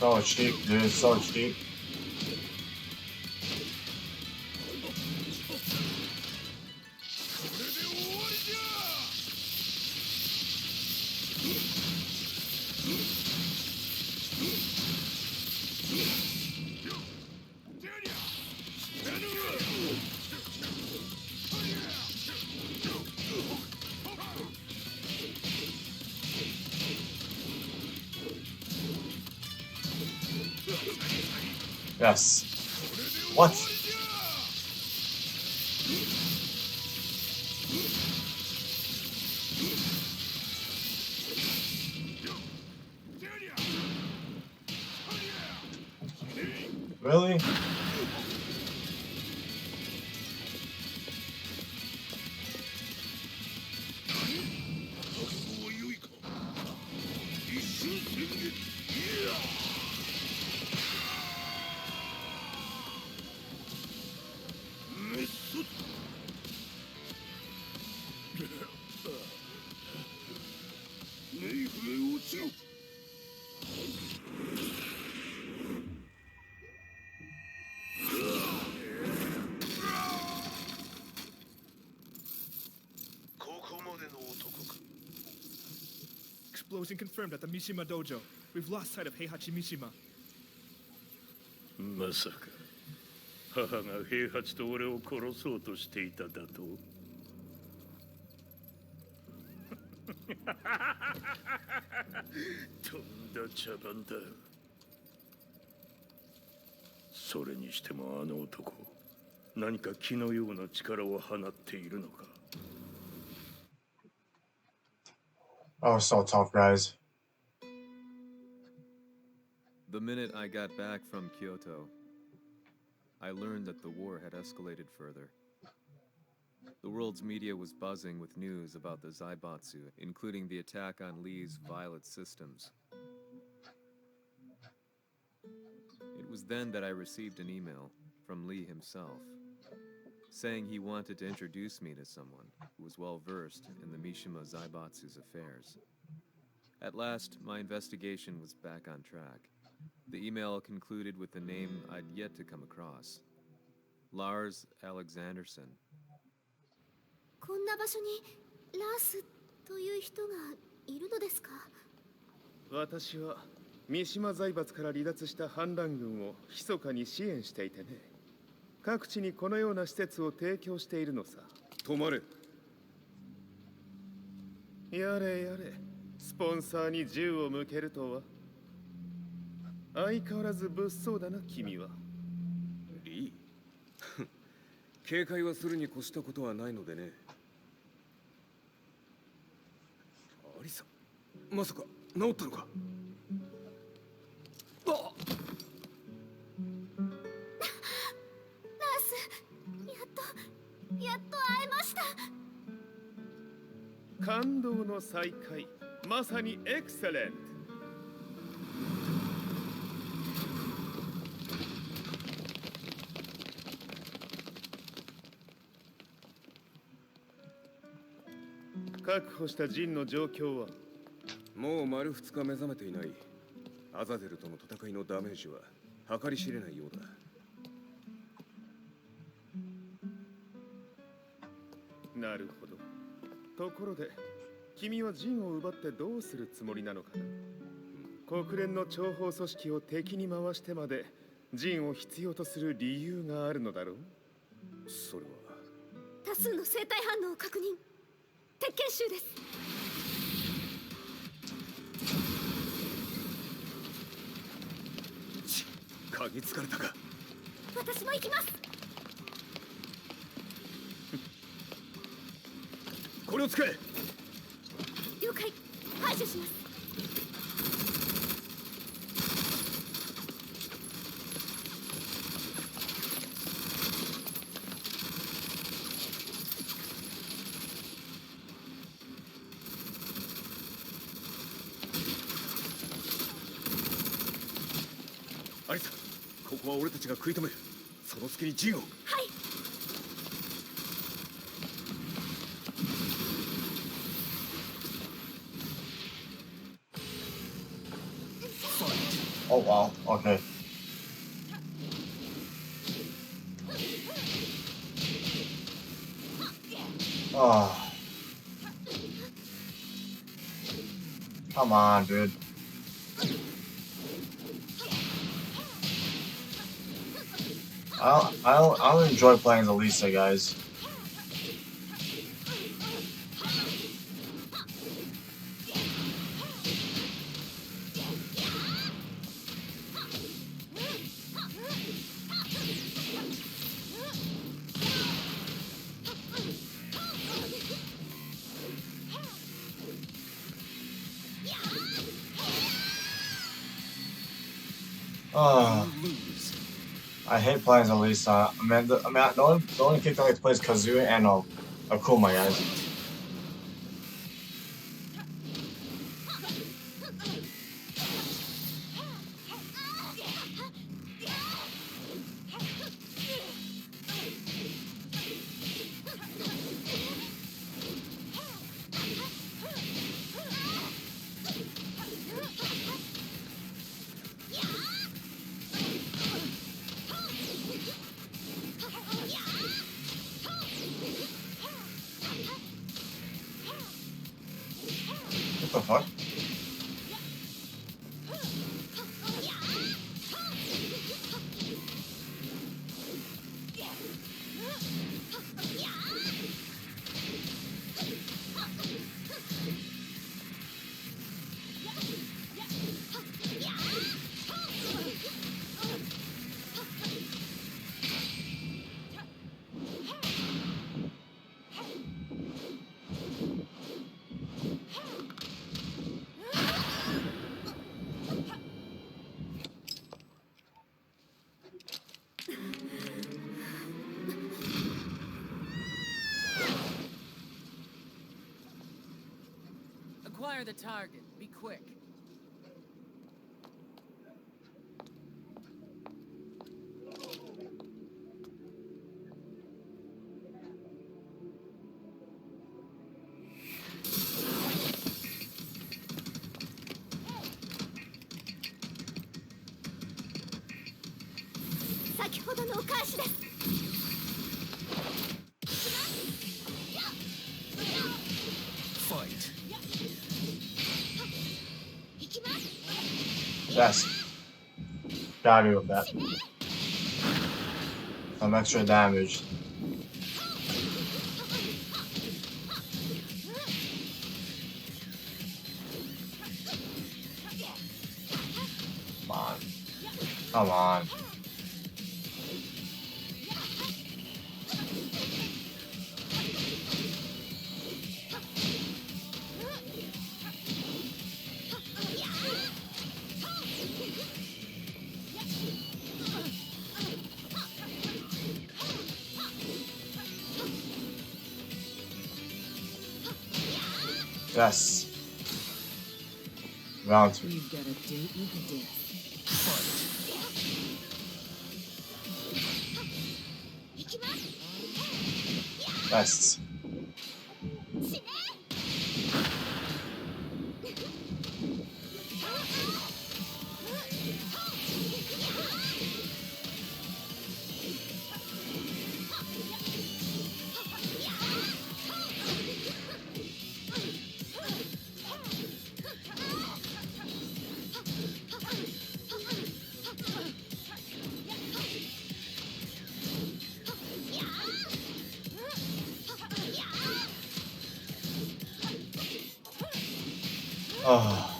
So cheap, dude. So cheap. Yes. What? Really?
Explosion confirmed at the Mishima Dojo. We've lost sight of Heihachi Mishima.
まさか母が平八と俺を殺そうとしていただととんだ茶番だそれにしてもあの男何か気のような力を放っているのか
Oh, so tough, guys.
The minute I got back from Kyoto, I learned that the war had escalated further. The world's media was buzzing with news about the Zaibatsu, including the attack on Lee's Violet systems. It was then that I received an email from Lee himself. saying he wanted to introduce me to someone who was well versed in the Mishima Zaibatsu's affairs. At last, my investigation was back on track. The email concluded with a name I'd yet to come across. Lars Alexanderson.
こんな場所にラースという人がいるのですか？
私は三島財閥から離脱した反乱軍を密かに支援していてね。各地にこのような施設を提供しているのさ。止まれ。やれやれ、スポンサーに銃を向けるとは。相変わらず物騒だな、君は。
リー警戒はするに越したことはないのでね。アリサ、まさか治ったのか？あっ！
ラース、やっと会えました。
感動の再会、まさにエクセレント。確保したジンの状況は？
もう丸2日目覚めていない。アザゼルとの戦いのダメージは計り知れないようだ。
なるほど。ところで、君はジンを奪ってどうするつもりなのかな？国連の諜報組織を敵に回してまでジンを必要とする理由があるのだろう？
それは
多数の生体反応を確認。鉄拳衆です。
嗅ぎつかれたか？
私も行きます。
これを使え。
了解。排除します。
アリサ、ここは俺たちが食い止める。その隙にジンを。
はい。
Oh wow, okay. Oh. Come on, dude. I don't enjoy playing the Lisa, guys. I hate playing as Lisa. The only character I like to play is Kazooie and Akuma, guys. What the fuck?
Acquire the target. Be quick.
先ほどのお返しです。
Fight.
Yes. Gotta be with that. Some extra damage. Come on. Come on. Yes. Round 2.
We've got a date with death.
Yes. Oh.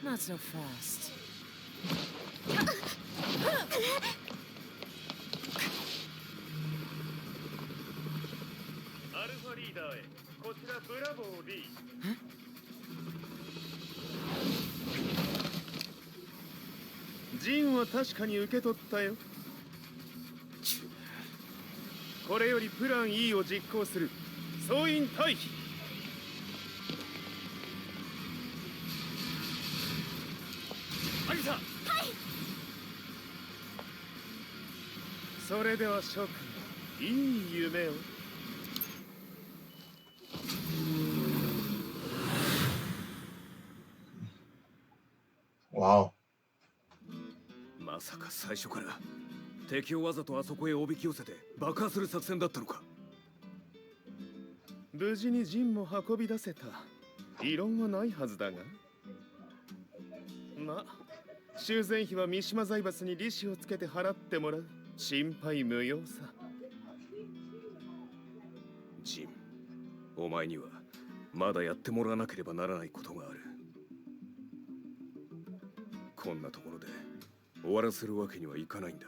Not so fast.
アルファリーダーへこちらブラボー D。 ジンは確かに受け取ったよ。これよりプラン E を実行する。総員退避。アリサ。はい。それでは諸君、いい夢を。
Wow.
まさか最初から敵をわざとあそこへおびき寄せて爆破する作戦だったのか。
無事にジンも運び出せた。異論はないはずだが。ま、修繕費は三島財閥に利子をつけて払ってもらう。心配無用さ。
ジン、お前にはまだやってもらわなければならないことがある。こんなところで終わらせるわけにはいかないんだ。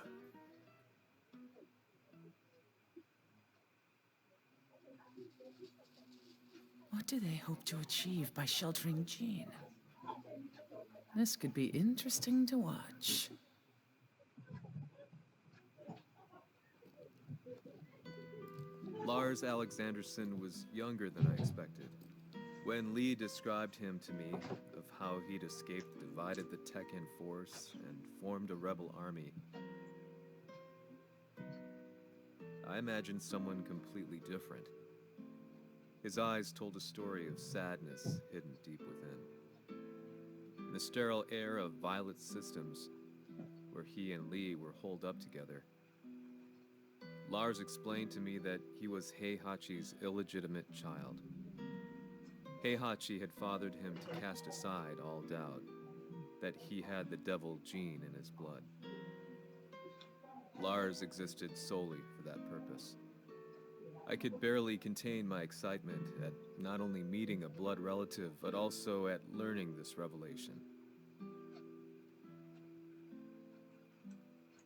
What do they hope to achieve by sheltering Jean? This could be interesting to watch.
Lars Alexanderson was younger than I expected. When Lee described him to me, of how he'd escaped, divided the Tekken force, and formed a rebel army, I imagined someone completely different. His eyes told a story of sadness hidden deep within. In the sterile air of Violet Systems, where he and Lee were holed up together, Lars explained to me that he was Heihachi's illegitimate child. Heihachi had fathered him to cast aside all doubt that he had the devil gene in his blood. Lars existed solely for that purpose. I could barely contain my excitement at not only meeting a blood relative, but also at learning this revelation.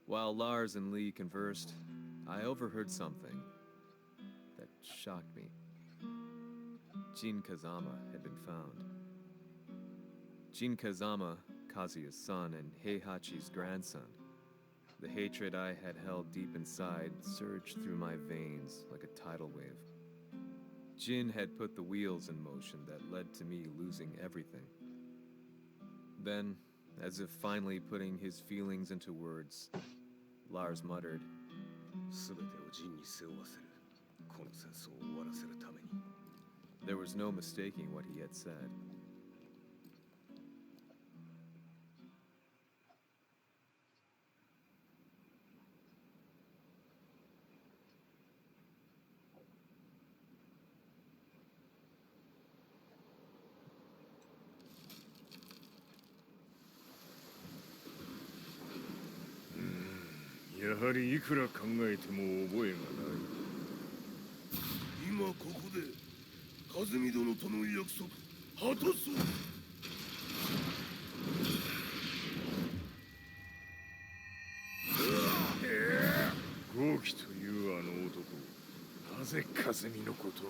While Lars and Lee conversed, I overheard something that shocked me. Jin Kazama had been found. Jin Kazama, Kazuya's son and Heihachi's grandson. The hatred I had held deep inside surged through my veins like a tidal wave. Jin had put the wheels in motion that led to me losing everything. Then, as if finally putting his feelings into words, Lars muttered.
全てをジンに背負わせる。この戦争を終わらせるために。
There was no mistaking what he had said.
Hmm, やはりいくら考えても覚えがない。
今ここで和美殿との約束果たそう。
豪輝というあの男、なぜ風見のことを。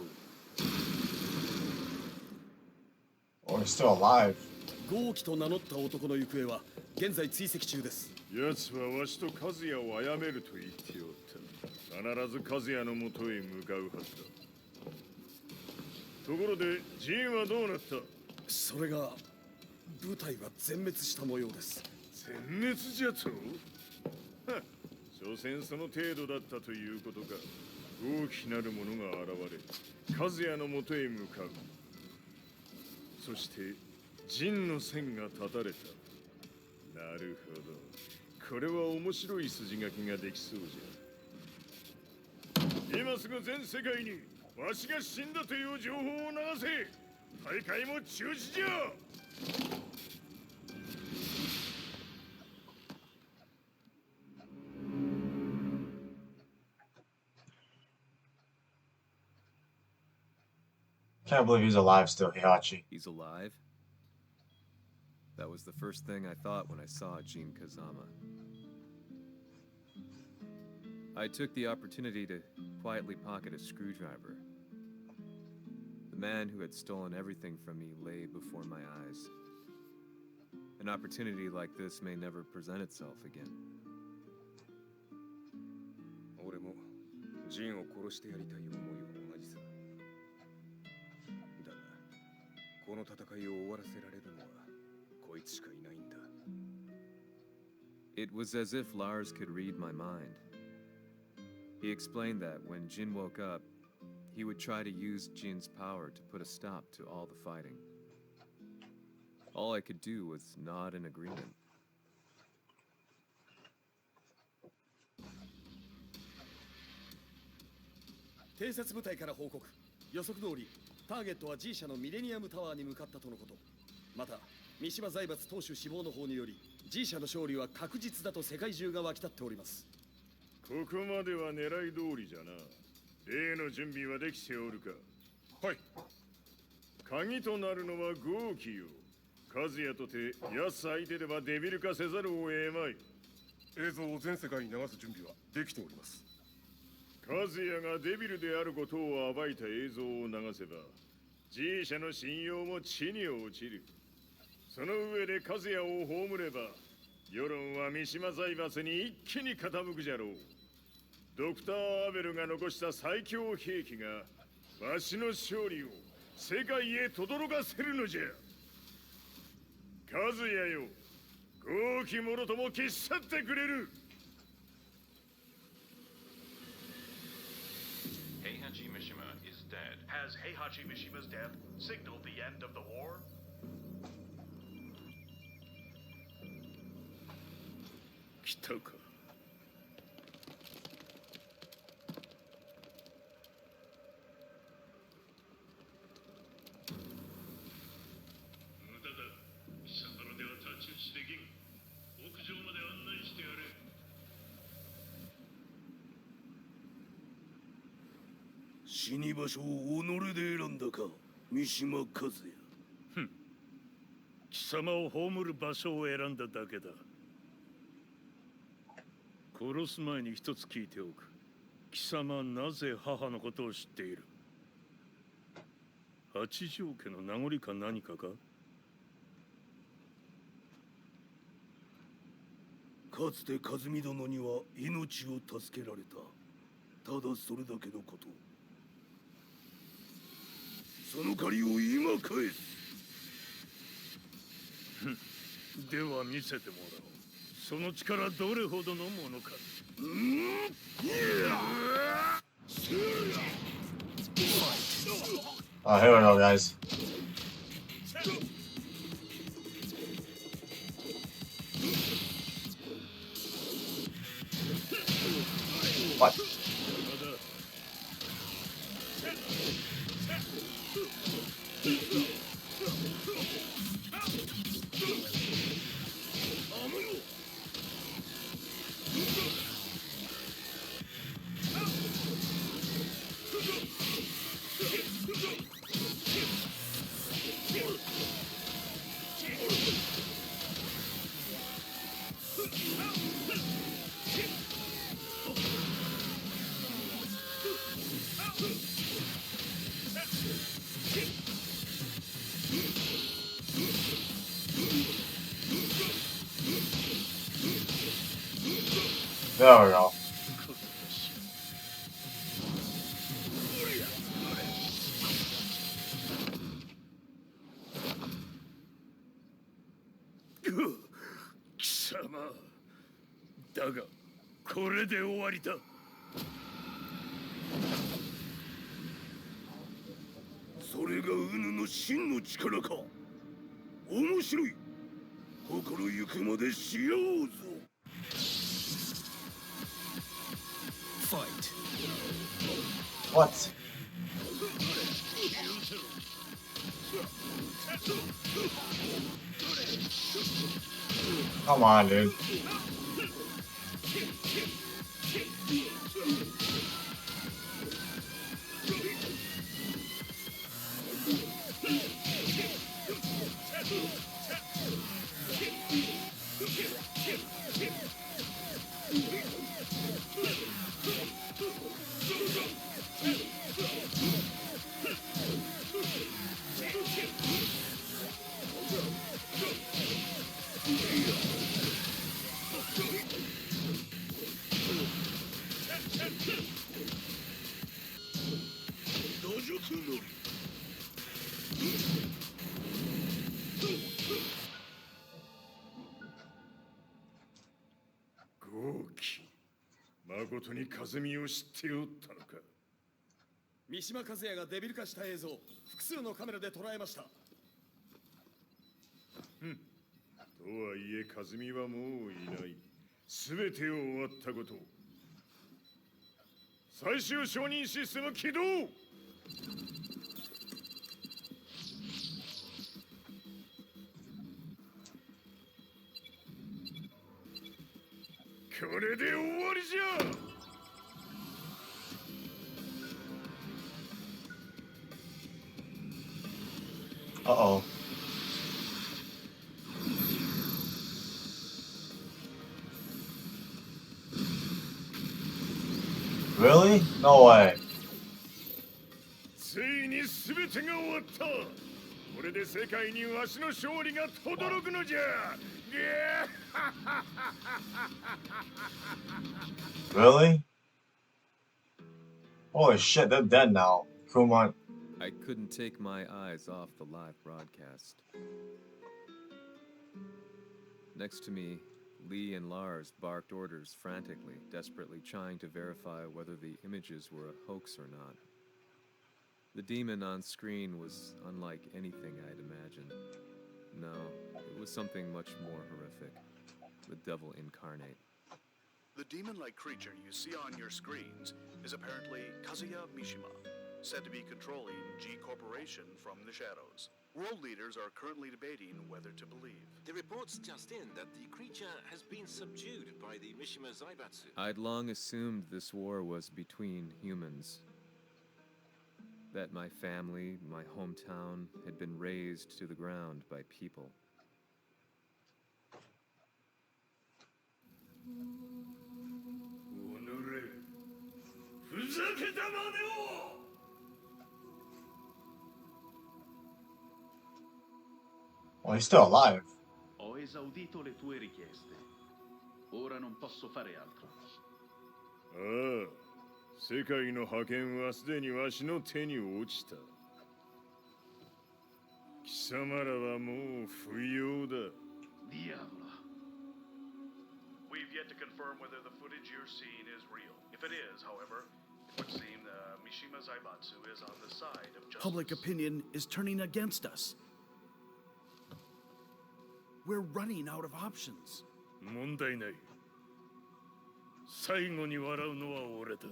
Oh, he's still alive.
豪輝と名乗った男の行方は現在追跡中です。
奴はわしと和也を殺めると言っておった。必ず和也のもとへ向かうはずだ。ところでジンはどうなった？
それが部隊は全滅した模様です。
全滅じゃと？はっ、所詮その程度だったということか。大きなる者が現れ、和也のもとへ向かう。そして陣の線が断たれた。なるほど。これは面白い筋書きができそうじゃ。今すぐ全世界にわしが死んだという情報を流せ。大会も中止じゃ。
Can't believe he's alive still, Heihachi.
He's alive? That was the first thing I thought when I saw Jin Kazama. I took the opportunity to quietly pocket a screwdriver. The man who had stolen everything from me lay before my eyes. An opportunity like this may never present itself again.
俺もジンを殺してやりたい思いは同じさ。だが、この戦いを終わらせられるのはこいつしかいないんだ。
It was as if Lars could read my mind. He explained that when Jin woke up, he would try to use Jin's power to put a stop to all the fighting. All I could do was nod in agreement.
偵察部隊から報告。予測通り、ターゲットは G 社のミレニアムタワーに向かったとのこと。また、三島財閥当主死亡の方により、G 社の勝利は確実だと世界中が沸き立っております。
ここまでは狙い通りじゃな。例の準備はできておるか。
はい。
鍵となるのは豪輝よ。和也とて奴相手ではデビル化せざるを得まい。
映像を全世界に流す準備はできております。
和也がデビルであることを暴いた映像を流せば G 社の信用も地に落ちる。その上で和也を葬れば世論は三島財閥に一気に傾くじゃろう。ドクター・アベルが残した最強兵器がわしの勝利を世界へ轟かせるのじゃ。和也よ、豪輝者とも消し去ってくれる。
Heihachi Mishima is dead.
Has Heihachi Mishima's death signaled the end of the war?
来たか。
無駄だ。下からでは太刀打ちできん。屋上まで案内してやれ。
死に場所を己で選んだか、三島和也。
貴様を葬る場所を選んだだけだ。殺す前に一つ聞いておく。貴様なぜ母のことを知っている？八条家の名残か何かか？
かつて和美殿には命を助けられた。ただそれだけのこと。その借りを今返す。
では見せてもらおう。その力どれほどのものか。
Oh, here we go, guys. What? There we go.
Ugh. 貴様だがこれで終わりだ。それがウヌの真の力か。面白い。心ゆくまでしようぞ。
Fight.
What? Come on, dude.
豪気。誠に風見を知っておったのか。
三島和也がデビル化した映像、複数のカメラで捉えました。
とはいえ風見はもういない。すべてを終わったこと。最終承認システム起動。これで終わりじゃ。
Uh-oh. Really? No way.
ついに全てが終わった。これで世界にわしの勝利が轟くのじゃ。
Really? Holy shit, they're dead now. Kumon.
I couldn't take my eyes off the live broadcast. Next to me, Lee and Lars barked orders frantically, desperately trying to verify whether the images were a hoax or not. The demon on screen was unlike anything I'd imagined. No, it was something much more horrific. The devil incarnate.
The demon-like creature you see on your screens is apparently Kazuya Mishima, said to be controlling G Corporation from the shadows. World leaders are currently debating whether to believe.
The reports just in that the creature has been subdued by the Mishima Zaibatsu.
I'd long assumed this war was between humans. That my family, my hometown, had been razed to the ground by people.
Well, he's still alive.
Ho esaudito le tue richieste. Ora non posso fare altro.
ああ、世界の覇権はすでにわしの手に落ちた。貴様らはもう不要だ。
Diavolo. We've yet to confirm
confirm whether the footage you're seeing is real. If it is, however, it would seem Mishima Zaibatsu is on the side of justice.
Public opinion is turning against us. We're running out of options.
問題ない。最後に笑うのは俺だ。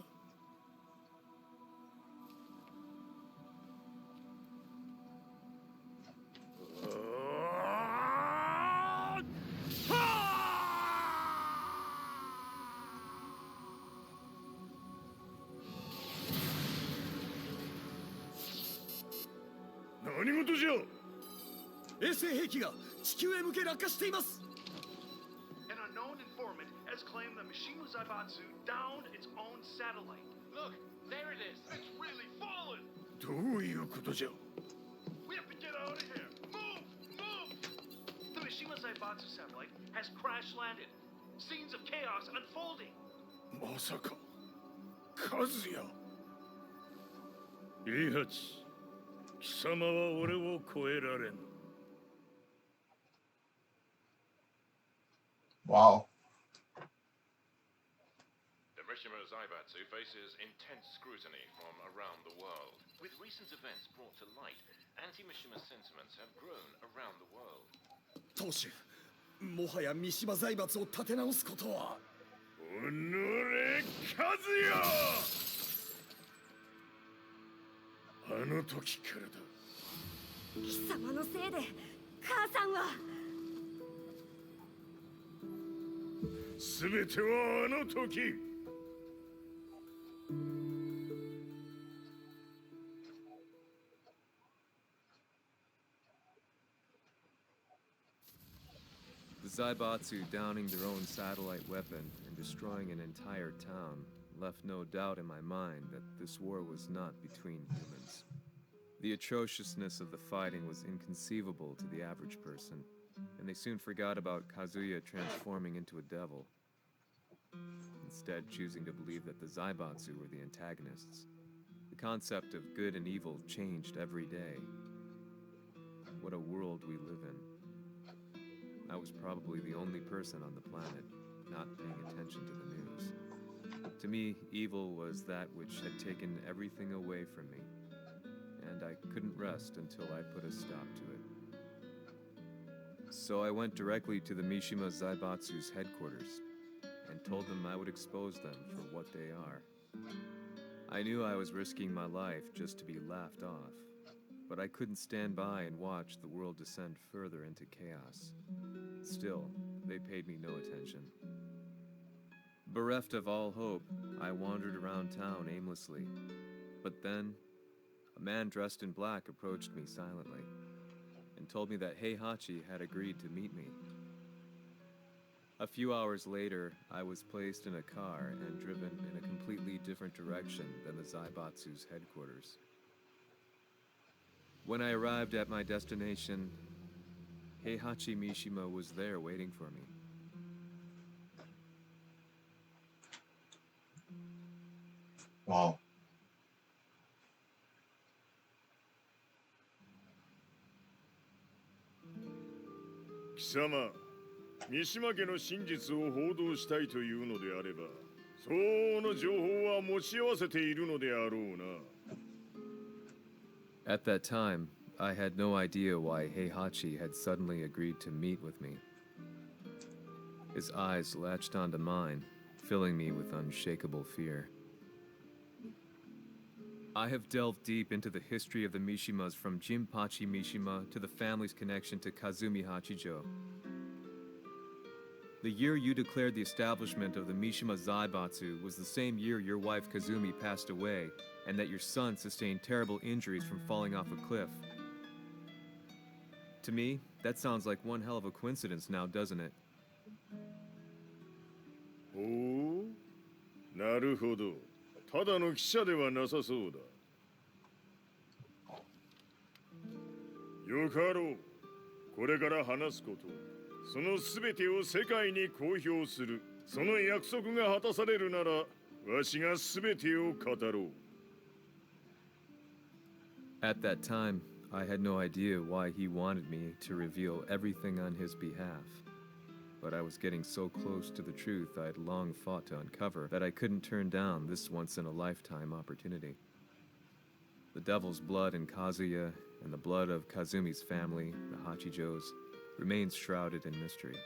何事じゃ。
衛星兵器が地球へ向け落下しています。
An unknown informant has claimed that Mishima Zaibatsu downed its own satellite.
Look, there it is.
It's really fallen.
どういうことじゃ。
We have to get out of here. Move! Move! The Mishima Zaibatsu satellite has crash landed. Scenes of chaos unfolding.
まさか、和也。イハチ、貴様は俺を超えられん。
Wow.
The Mishima Zaibatsu faces intense scrutiny from around the world. With recent events brought to light, anti-Mishima sentiments have grown around the world.
当主、もはや三島財閥を立て直すことは。
おのれ、和也。あの時からだ。
貴様のせいで母さんは。
すべてはあの時。
The Zaibatsu downing their own satellite weapon and destroying an entire town left no doubt in my mind that this war was not between humans. The atrociousness of the fighting was inconceivable to the average person, and they soon forgot about Kazuya transforming into a devil, instead choosing to believe that the Zaibatsu were the antagonists. The concept of good and evil changed every day. What a world we live in. I was probably the only person on the planet not paying attention to the news. To me, evil was that which had taken everything away from me, and I couldn't rest until I put a stop to it. So I went directly to the Mishima Zaibatsu's headquarters and told them I would expose them for what they are. I knew I was risking my life just to be laughed off, but I couldn't stand by and watch the world descend further into chaos. Still, they paid me no attention. Bereft of all hope, I wandered around town aimlessly. But then, a man dressed in black approached me silently and told me that Heihachi had agreed to meet me. A few hours later, I was placed in a car and driven in a completely different direction than the Zaibatsu's headquarters. When I arrived at my destination, Heihachi Mishima was there waiting for me.
Wow.
Kisama, 三島家の真実を報道したいというのであれば、相応の情報は持ち合わせているのであろうな。
At that time, I had no idea why Heihachi had suddenly agreed to meet with me. His eyes latched onto mine, filling me with unshakable fear. I have delved deep into the history of the Mishimas from Jinpachi Mishima to the family's connection to Kazumi Hachijo. The year you declared the establishment of the Mishima Zaibatsu was the same year your wife Kazumi passed away, and that your son sustained terrible injuries from falling off a cliff. To me, that sounds like one hell of a coincidence now, doesn't it?
おお、なるほど。ただの記者ではなさそうだ。よかろう。これから話すこと、そのすべてを世界に公表する。その約束が果たされるなら、わしがすべてを語ろう。
At that time, I had no idea why he wanted me to reveal everything on his behalf. but I was getting so close to the truth I'd long fought to uncover that I couldn't turn down this once-in-a-lifetime opportunity. The devil's blood in Kazuya and the blood of Kazumi's family, the Hachijos, remains shrouded in mystery.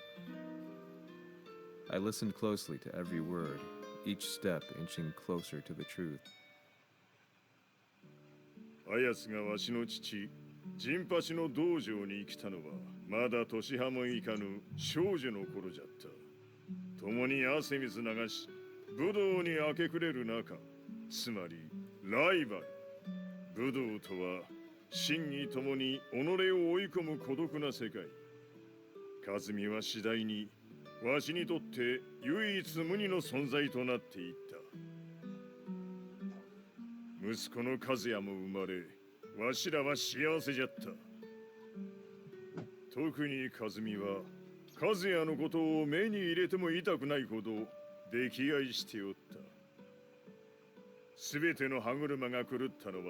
I listened closely to every word, each step inching closer to the truth.
あやつがわしの父、ジンパチの道場に来たのは、まだ年端もいかぬ少女の頃じゃった。共に汗水流し、武道に明け暮れる中、つまりライバル。武道とは、真に共に己を追い込む孤独な世界。和美は次第に、わしにとって唯一無二の存在となっていった。息子の和也も生まれ、わしらは幸せじゃった。特に和美は、和也のことを目に入れても痛くないほど溺愛しておった。すべての歯車が狂ったのは、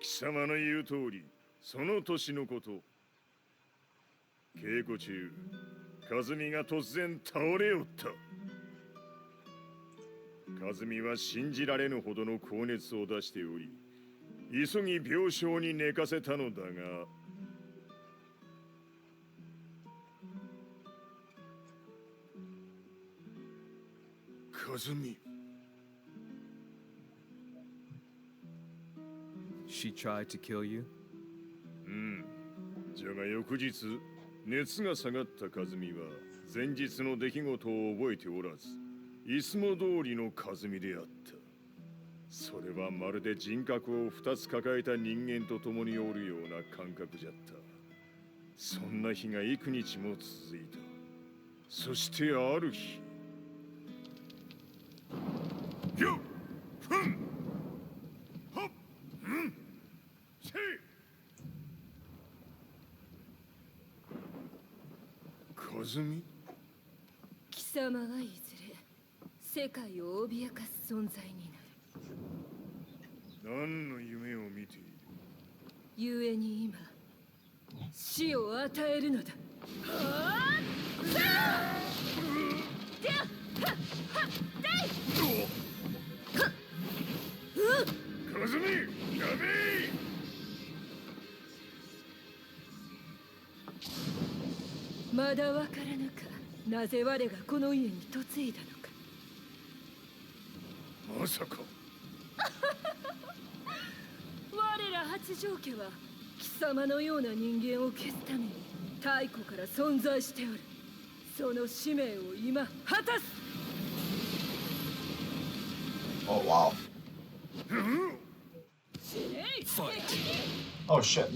貴様の言う通り、その年のこと。稽古中、和美が突然倒れおった。和美は信じられぬほどの高熱を出しており、急ぎ病床に寝かせたのだが、和美。
She tried to kill you?
じゃが翌日、熱が下がった和美は、前日の出来事を覚えておらず、いつも通りの和美であった。それはまるで人格を2つ抱えた人間と共におるような感覚じゃった。そんな日が幾日も続いた。そしてある日。ひょっふんほっんせい和美？
貴様はいずれ世界を脅かす存在になる。
何の夢を見ている？
故に今死を与えるのだ。
和美、やべえ！
まだわからぬか。なぜ我がこの家に嫁いだのか。
まさか。
我ら八丈家は貴様のような人間を消すために太古から存在しておる。その使命を今果たす。
Oh wow. Oh shit.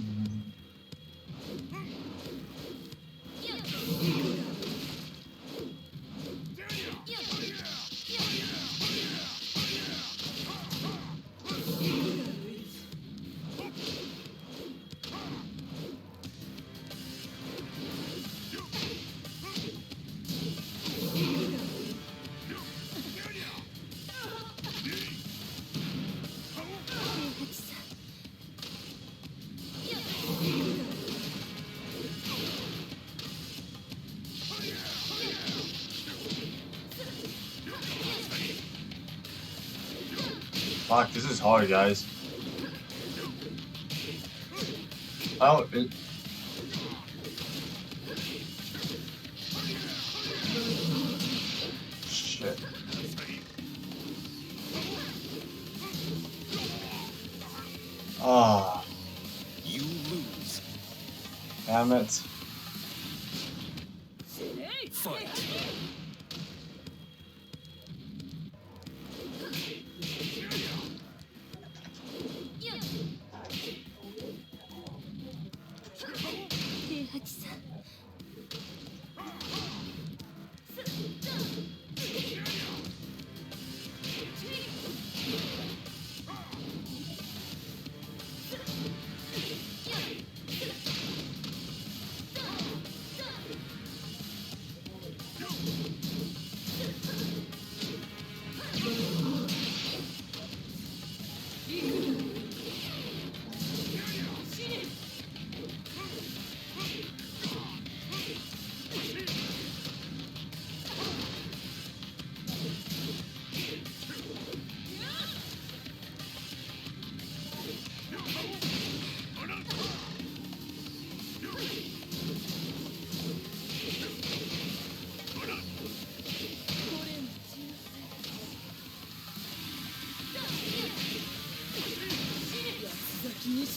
Fuck, this is hard, guys. Shit. Ah.
You lose.
Damn it.
Fight.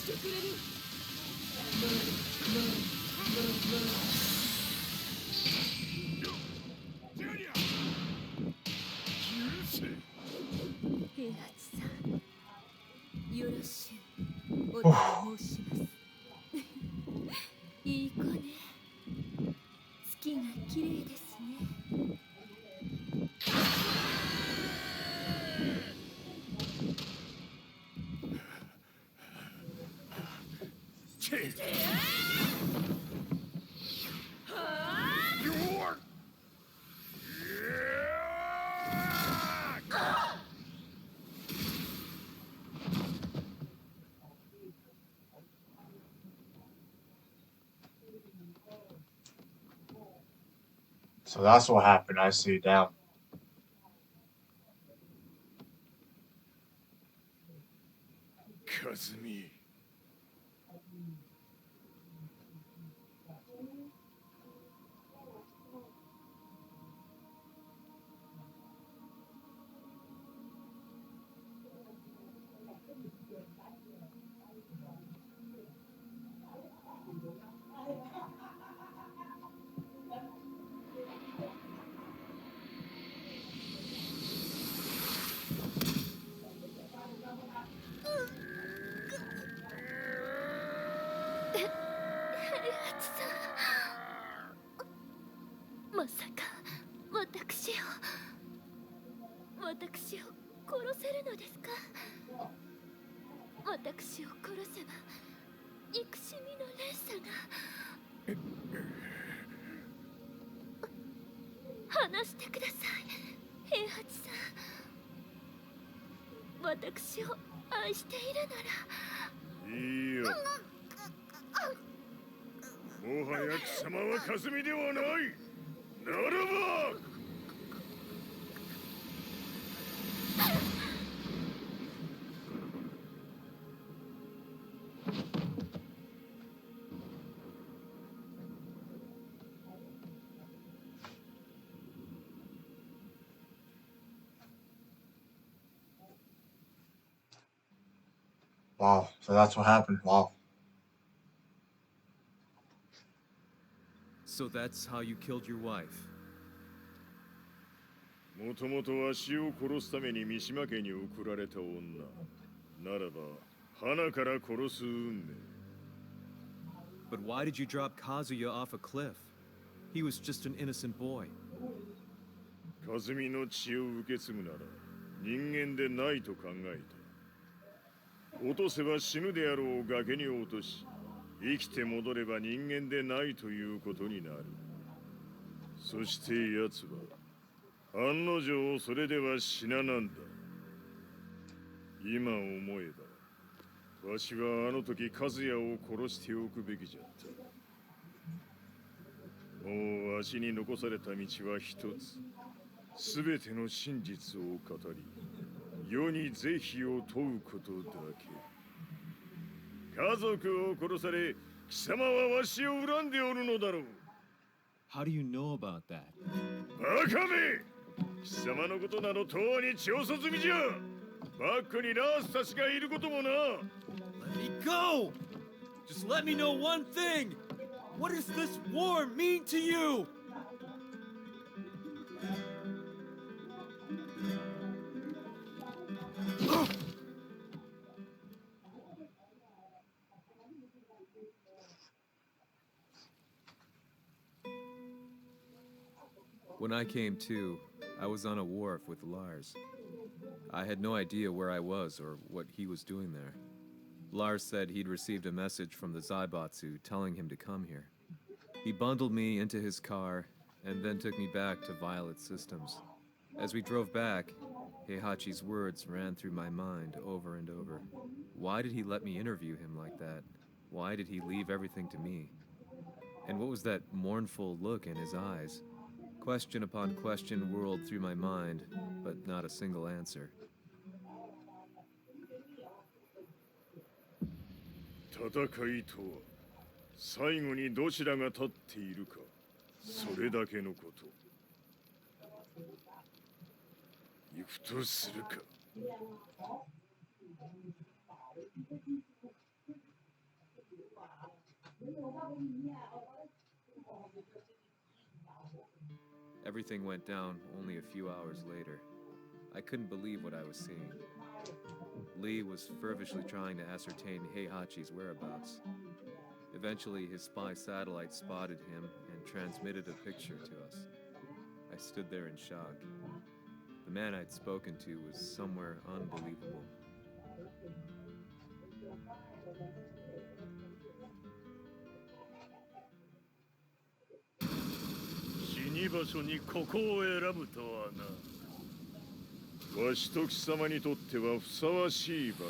してくれる。平八さん、よろしゅうお願い申します。いい子ね。月が綺麗ですね。
So that's what happened. I see. Damn.
Kazumi.
まさか私を殺せるのですか？私を殺せば憎しみの連鎖が。話してください、平八さん。私を愛しているなら。
いいよ。もはや貴様はカズミではない。ならば
Wow. So that's what happened. Wow.
So that's how you killed your wife.
もともとわしを殺すために三島家に送られた女。ならば、花から殺す運命。
But why did you drop Kazuya off a cliff? He was just an innocent boy.
カズミの血を受け継ぐなら人間でないと考えた。落とせば死ぬであろう崖に落とし、生きて戻れば人間でないということになる。そして奴は案の定それでは死ななんだ。今思えばわしはあの時和也を殺しておくべきじゃった。もうわしに残された道は一つ。すべての真実を語り、世に是非を問うことだけ。家族を殺され、貴様はわしを恨んでおるのだろう。
How do you know about that?
バカめ！貴様のことなどとうに調査済みじゃ。バックにラースたちがいることもな。
Let me go! Just let me know one thing! What does this war mean to you? When I came to, I was on a wharf with Lars. I had no idea where I was or what he was doing there. Lars said he'd received a message from the Zaibatsu telling him to come here. He bundled me into his car and then took me back to Violet Systems. As we drove back, Heihachi's words ran through my mind over and over. Why did he let me interview him like that? Why did he leave everything to me? And what was that mournful look in his eyes? Question upon question whirled through my mind, but not a single answer.
戦いとは最後にどちらが立っているか、それだけのこと。行くとするか。
Everything went down only a few hours later. I couldn't believe what I was seeing. Lee was feverishly trying to ascertain Heihachi's whereabouts. Eventually, his spy satellite spotted him and transmitted a picture to us. I stood there in shock. The man I'd spoken to was somewhere unbelievable.
死に場所にここを選ぶとはな。わしと貴様にとってはふさわしい場所。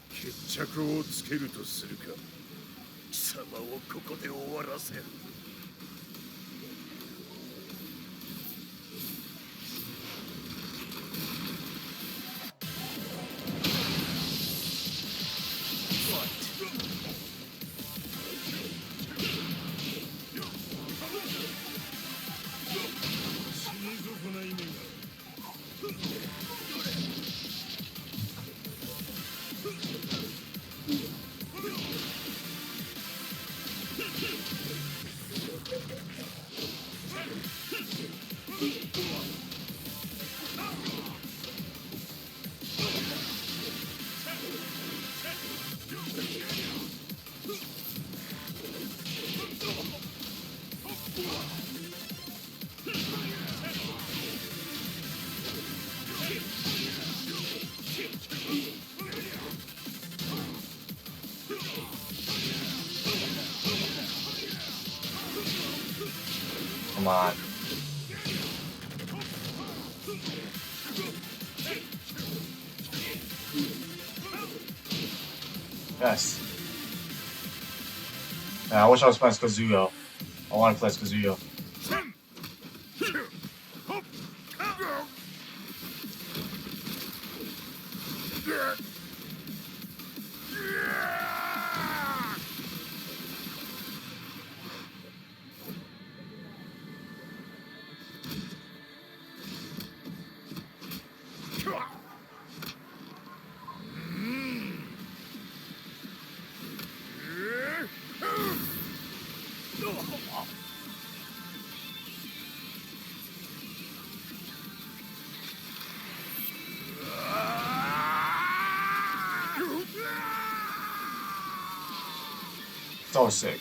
決着をつけるとするか。貴様をここで終わらせる。
Come on. Yes. Man, I wish I was playing as Kazuya. I want to play as Kazuya. So sick.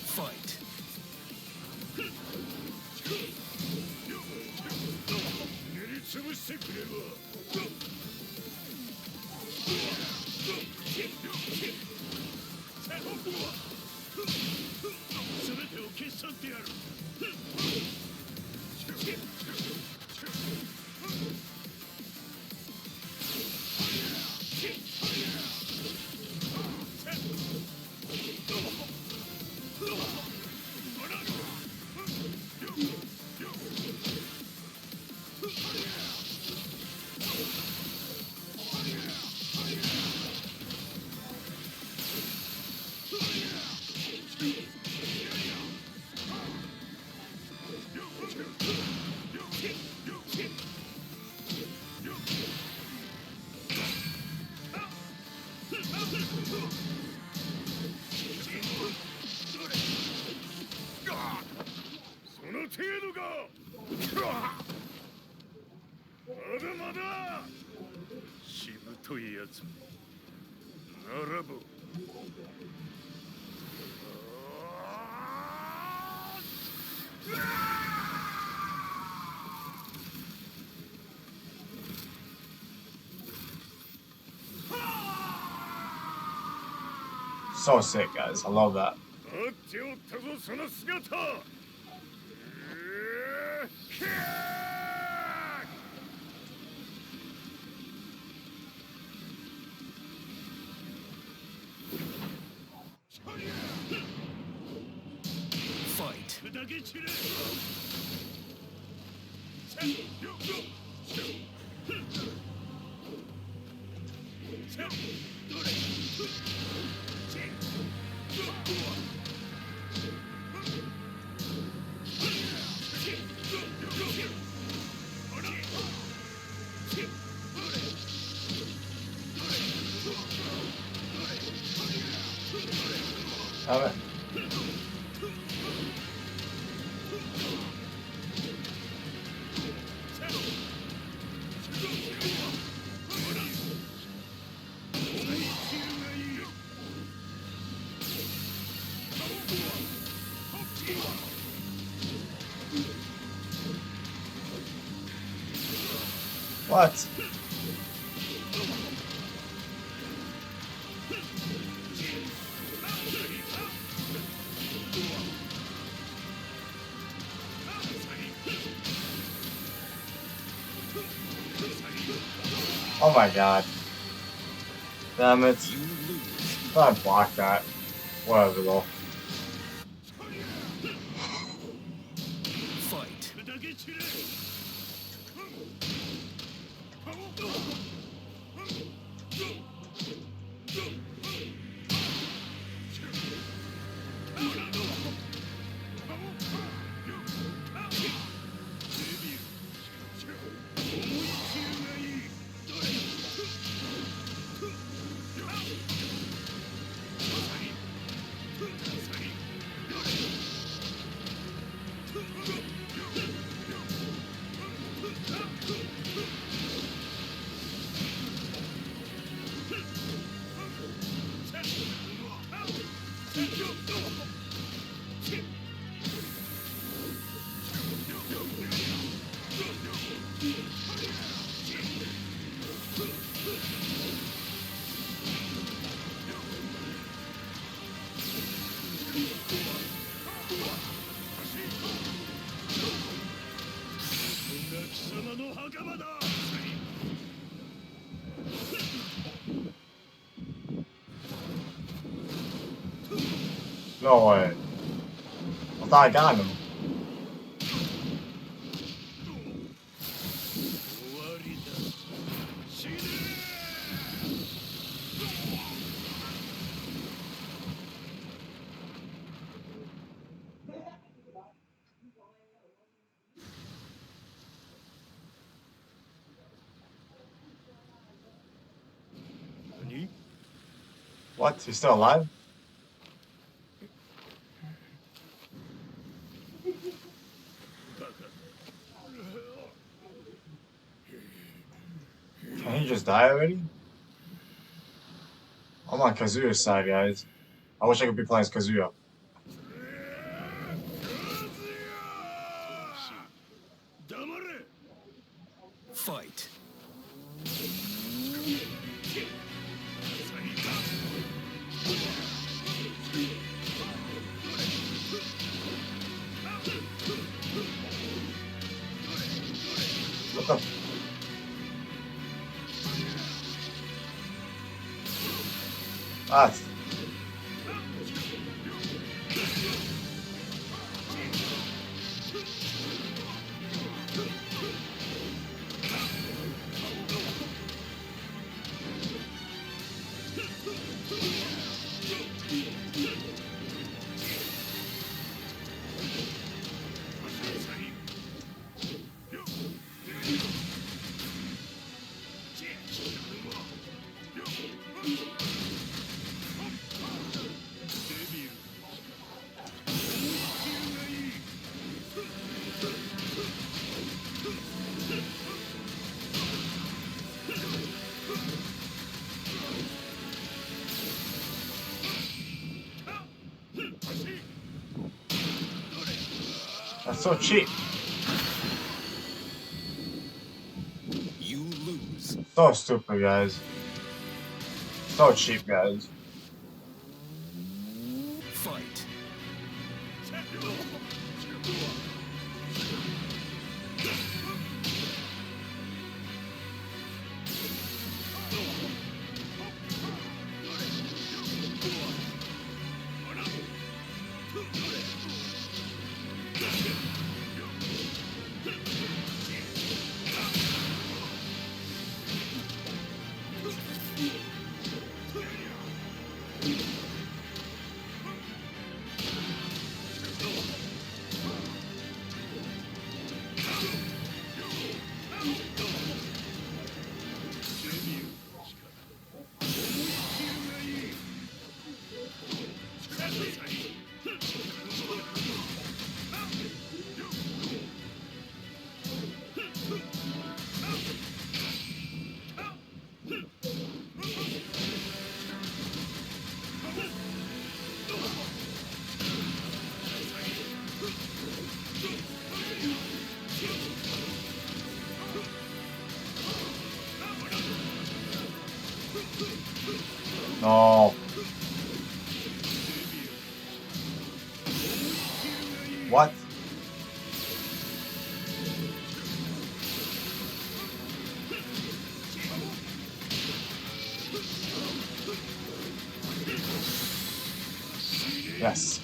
Fight. 塗りつぶしてくれば。全てを消し去ってやる。その程度か。まだまだ。しぶといやつめ。ならば。
So sick, guys. I love that.
待っておったぞその姿。
Fight.
砕け散れ。
Damn it. What? Oh my god. Damn it. I blocked that. Whatever though.
Fight.
No way. I thought I got him. What? He's still alive? Can he just die already? I'm on Kazuya's side, guys. I wish I could be playing as Kazuya.
Fight.
What the? Ah. That's so cheap.
You lose.
So stupid, guys. So cheap, guys.
Fight.
No. What? Yes.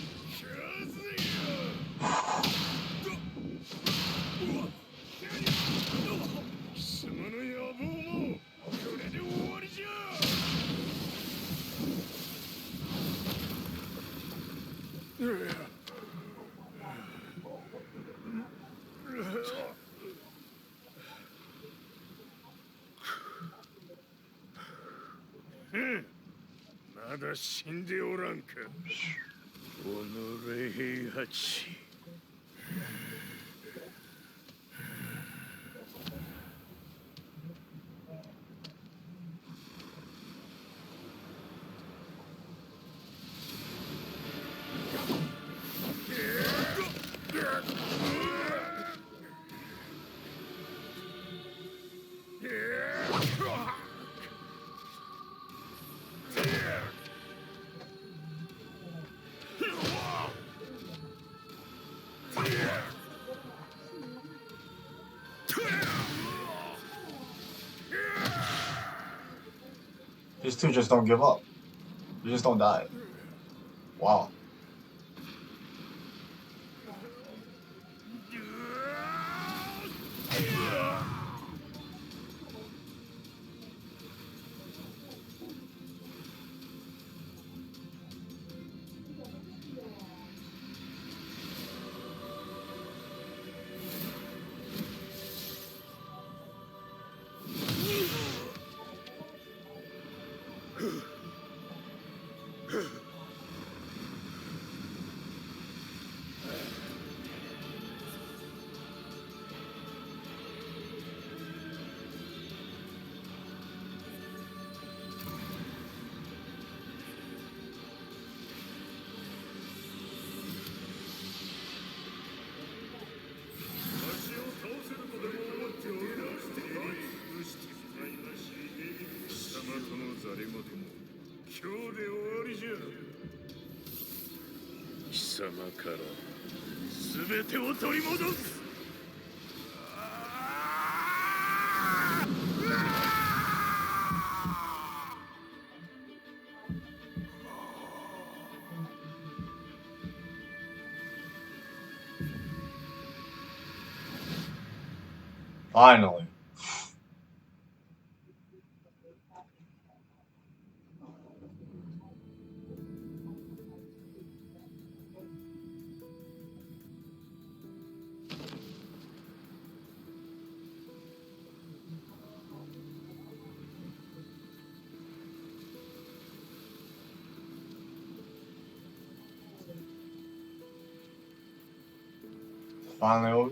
Hmm. まだ死んでおらんか。己平八。
These two just don't give up. You just don't die. Wow. Finally. Finally over.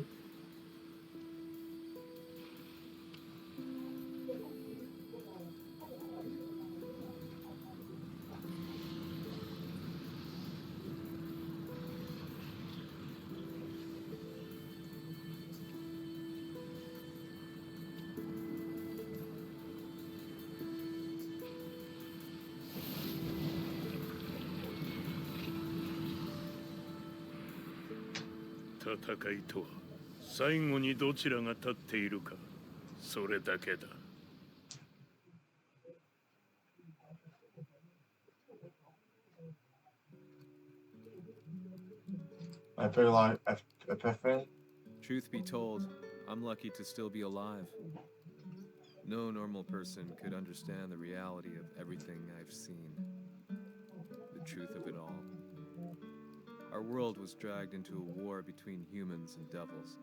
戦いとは最後にどちらが立っているか、それだけだ。
I feel like epiphany.
Truth be told, I'm lucky to still be alive. No normal person could understand the reality of everything I've seen. The truth of it all. Our world was dragged into a war between humans and devils.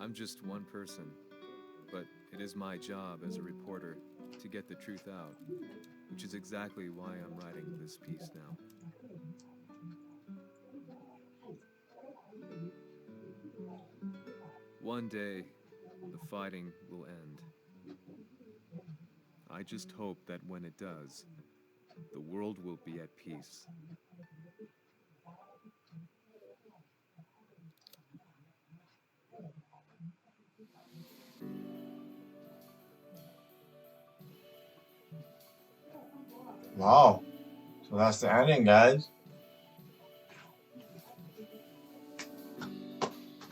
I'm just one person, but it is my job as a reporter to get the truth out, which is exactly why I'm writing this piece now. One day, the fighting will end. I just hope that when it does, the world will be at peace.
Wow. So that's the ending, guys.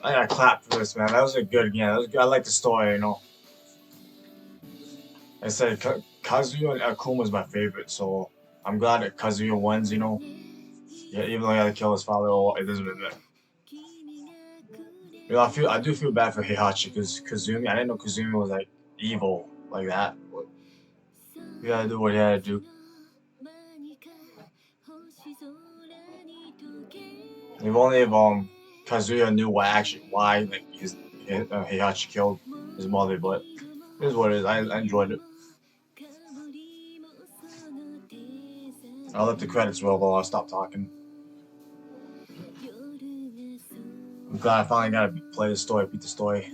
I gotta clap for this, man. That was a good game. That was good. I like the story, you know. I said Kazuya and Akuma's my favorite, so I'm glad that Kazuya wins, you know. Yeah, even though he had to kill his father, it doesn't matter. You know, I do feel bad for Heihachi because Kazumi. I didn't know Kazumi was like evil like that. But he had to do what he had to do. If only if Kazuya knew why like Heihachi killed his mother, but it is what it is. I enjoyed it. I'll let the credits roll while I stop talking. I'm glad I finally got to play the story, beat the story.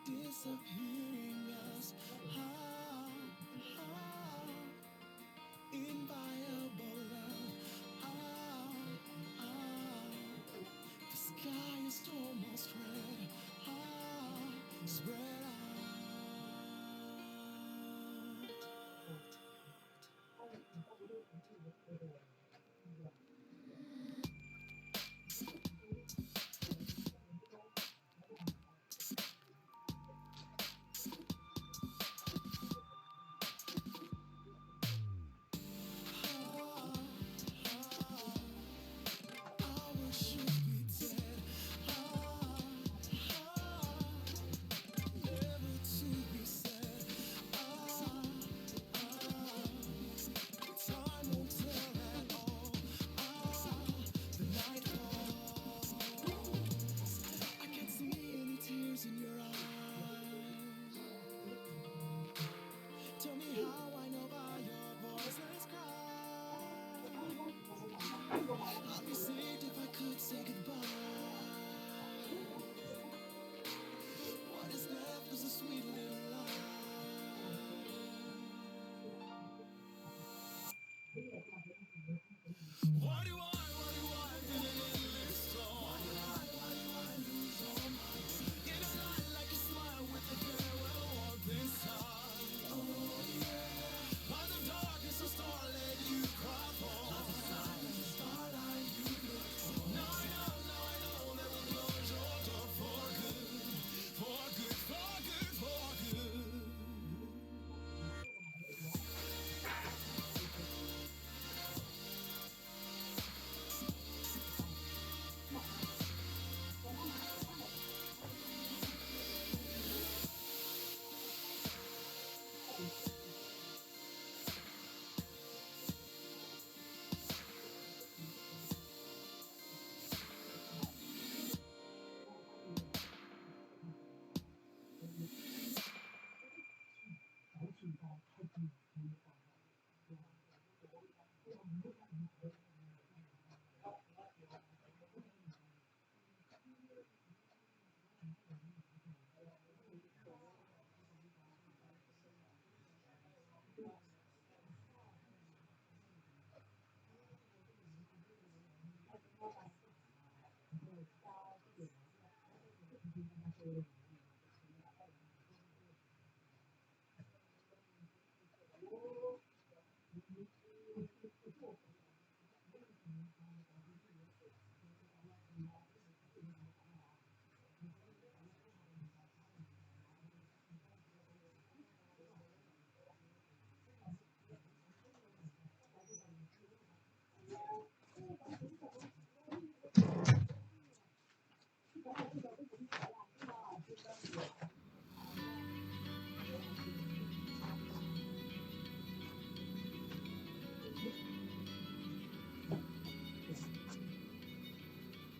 Disappearing us, inviolable love, the sky is almost red, spread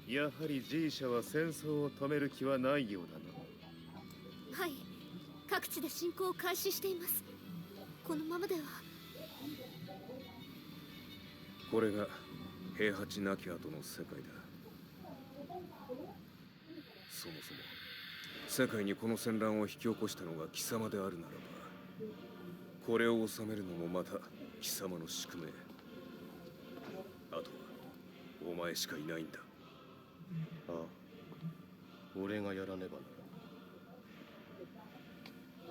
やはり G 社は戦争を止める気はないようだな。
はい、各地で侵攻を開始しています。このままでは。
これが平八なき後の世界だ。そもそも世界にこの戦乱を引き起こしたのが貴様であるならば、これを収めるのもまた貴様の宿命。あとはお前しかいないんだ。
ああ、俺がやらねばな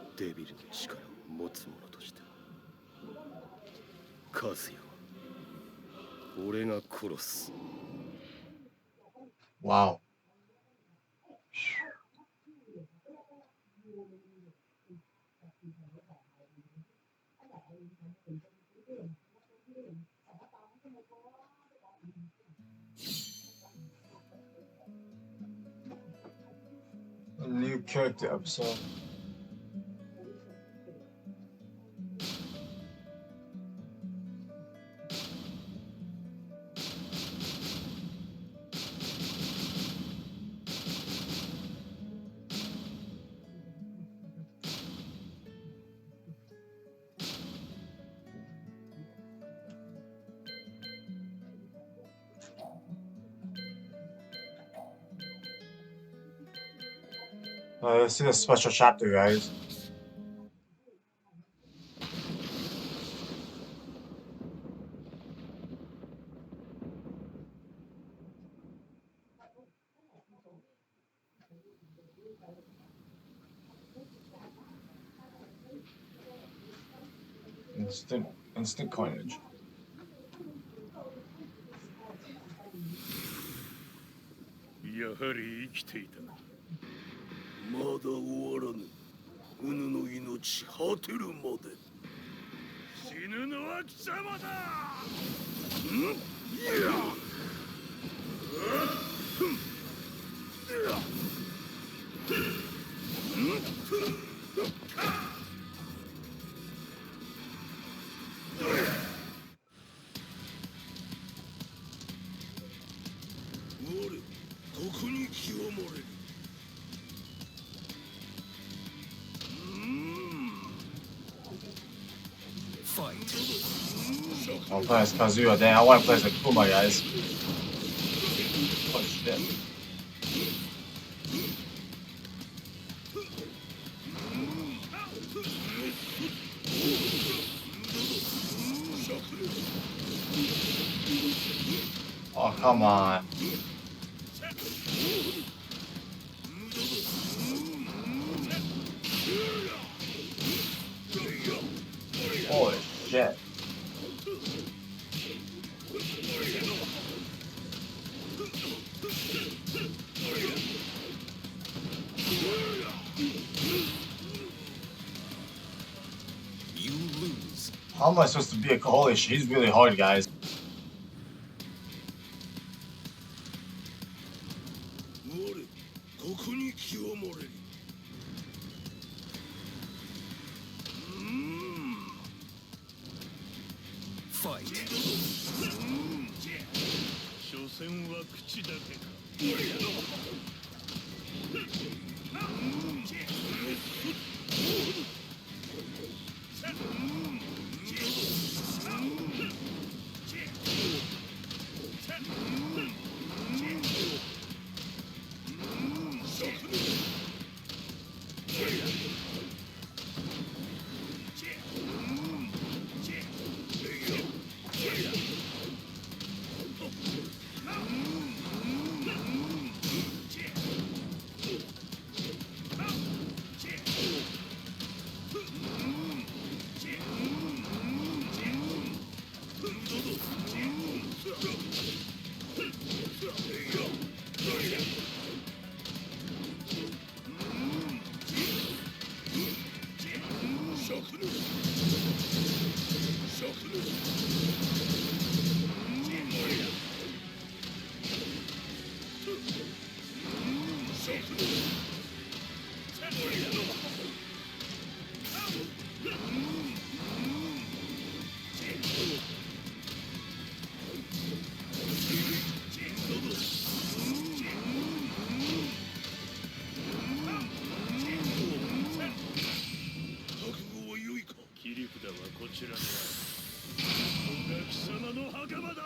らん。デビルの力を持つ者としてカズヤは俺が殺す。
Wow. A new character episode. Let's see the special chapter, guys. Instant coinage.
やはり生きていた。
まだ終わらぬ。うぬの命果てるまで。
死ぬのは貴様だ。
いや。我ここに清盛れる。
I'll play as Kazuya. Dang, I want to play as Akuma, guys. Oh shit. Oh, come on. Holy shit.
You lose.
How am I supposed to be a holy shit? He's really hard, guys.
Fight.
所詮は口だけか。切り札はこちらにある。ここが貴様の墓場だ。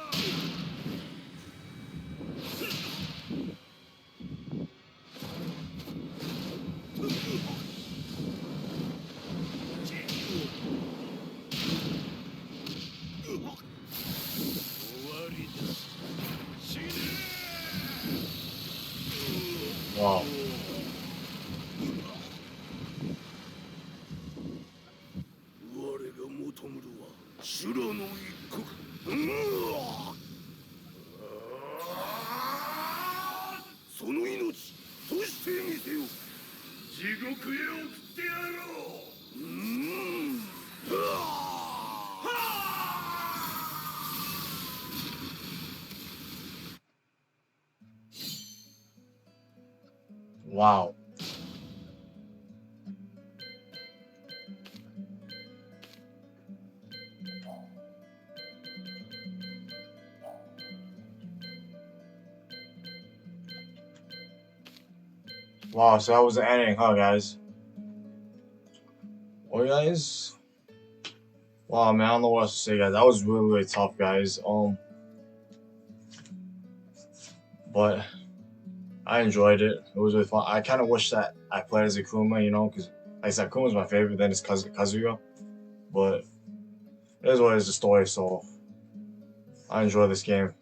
Wow. Wow. Wow, so that was the ending, huh, guys? Well, guys, wow, man, I don't know what else to say, guys. That was really, really tough, guys. But I enjoyed it. It was really fun. I kind of wish that I played as Akuma, you know, because like I said, Akuma's my favorite. Then it's Kazuya, but it is what it is, the story. So I enjoy this game.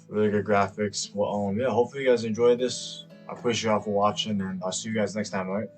Really good graphics. Well, yeah. Hopefully you guys enjoyed this. I appreciate y'all for watching, and I'll see you guys next time. All right.